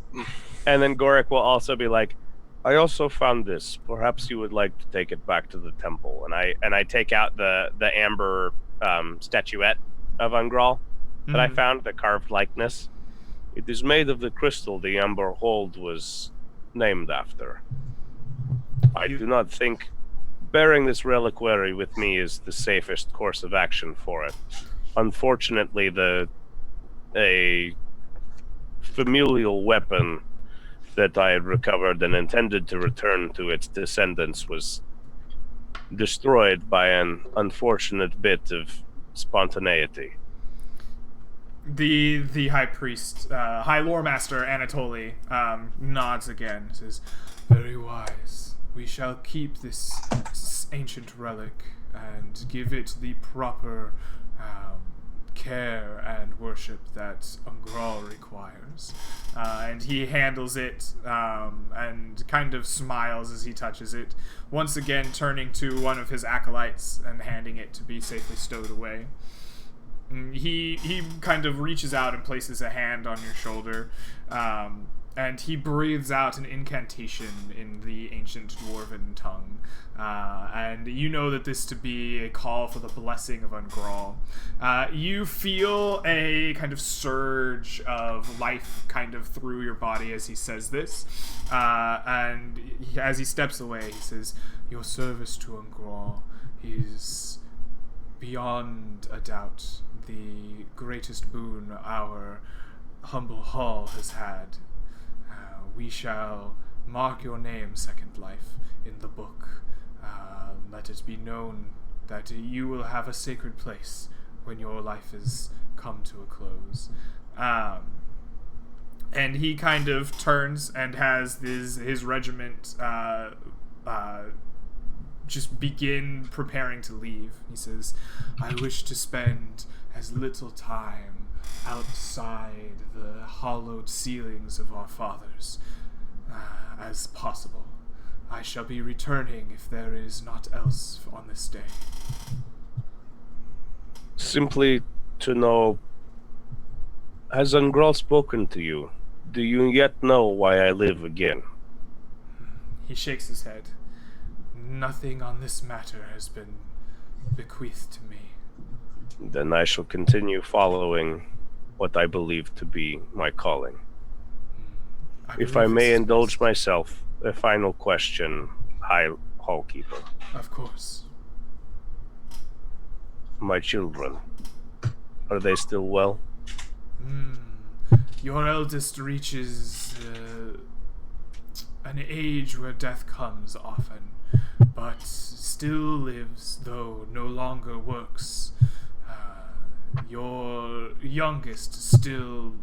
And then Gorik will also be like, I also found this. Perhaps you would like to take it back to the temple. And I take out the amber statuette of Ungral that I found, the carved likeness. It is made of the crystal the amber hold was named after. I do not think bearing this reliquary with me is the safest course of action for it. Unfortunately, a familial weapon that I had recovered and intended to return to its descendants was destroyed by an unfortunate bit of spontaneity. The high priest, high lore master Anatoly, nods again. Says, "Very wise. We shall keep this ancient relic and give it the proper care and worship that Ungral requires." And he handles it and kind of smiles as he touches it, once again turning to one of his acolytes and handing it to be safely stowed away. He kind of reaches out and places a hand on your shoulder, and he breathes out an incantation in the ancient dwarven tongue. And you know that this to be a call for the blessing of Ungral. You feel a kind of surge of life kind of through your body as he says this. And as he steps away, he says, "Your service to Ungral is beyond a doubt the greatest boon our humble hall has had. We shall mark your name, Second Life, in the book. Let it be known that you will have a sacred place when your life has come to a close." And he kind of turns and has his regiment just begin preparing to leave. He says, "I wish to spend as little time outside the hollowed ceilings of our fathers as possible. I shall be returning if there is naught else on this day." Simply to know, has Ungral spoken to you? Do you yet know why I live again? He shakes his head. "Nothing on this matter has been bequeathed to me." Then I shall continue following what I believe to be my calling. If I may indulge myself, a final question, High Hallkeeper. Of course. My children, are they still well? Your eldest reaches an age where death comes often, but still lives, though no longer works. Your youngest still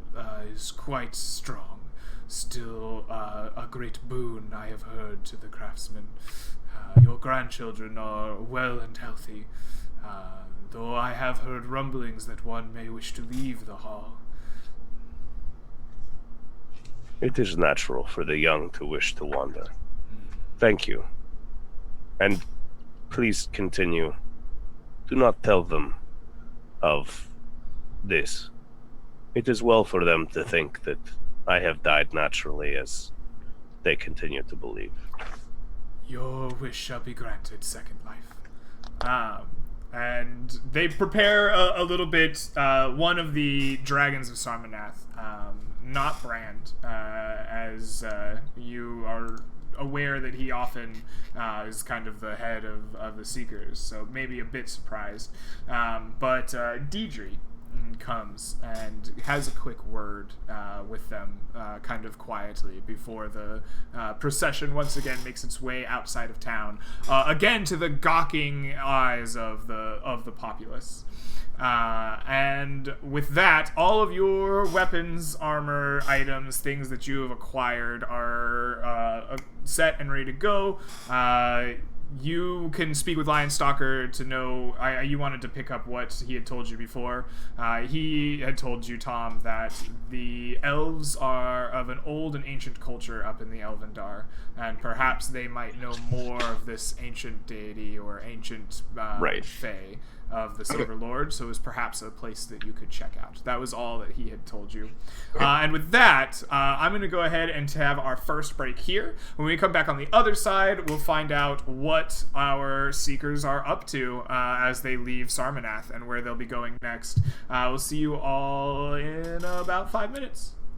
is quite strong, still a great boon, I have heard, to the craftsmen. Your grandchildren are well and healthy, though I have heard rumblings that one may wish to leave the hall. It is natural for the young to wish to wander. Thank you. And please continue. Do not tell them of this. It is well for them to think that I have died naturally, as they continue to believe. Your wish shall be granted, Second Life. And they prepare a little bit. One of the dragons of Sarmanath, not Brand, as you are aware that he often is kind of the head of the Seekers, so maybe a bit surprised. But Deidre, comes and has a quick word with them, kind of quietly, before the procession once again makes its way outside of town, again to the gawking eyes of the populace. And with that, all of your weapons, armor, items, things that you have acquired are set and ready to go. You can speak with Lionstalker to know. You wanted to pick up what he had told you before. He had told you, Tom, that the elves are of an old and ancient culture up in the Elvendar, and perhaps they might know more of this ancient deity or ancient Fae of the Silver Lord, so it was perhaps a place that you could check out. That was all that he had told you. And with that, I'm going to go ahead and have our first break here. When we come back on the other side, we'll find out what our seekers are up to as they leave Sarmanath and where they'll be going next. We'll see you all in about 5 minutes.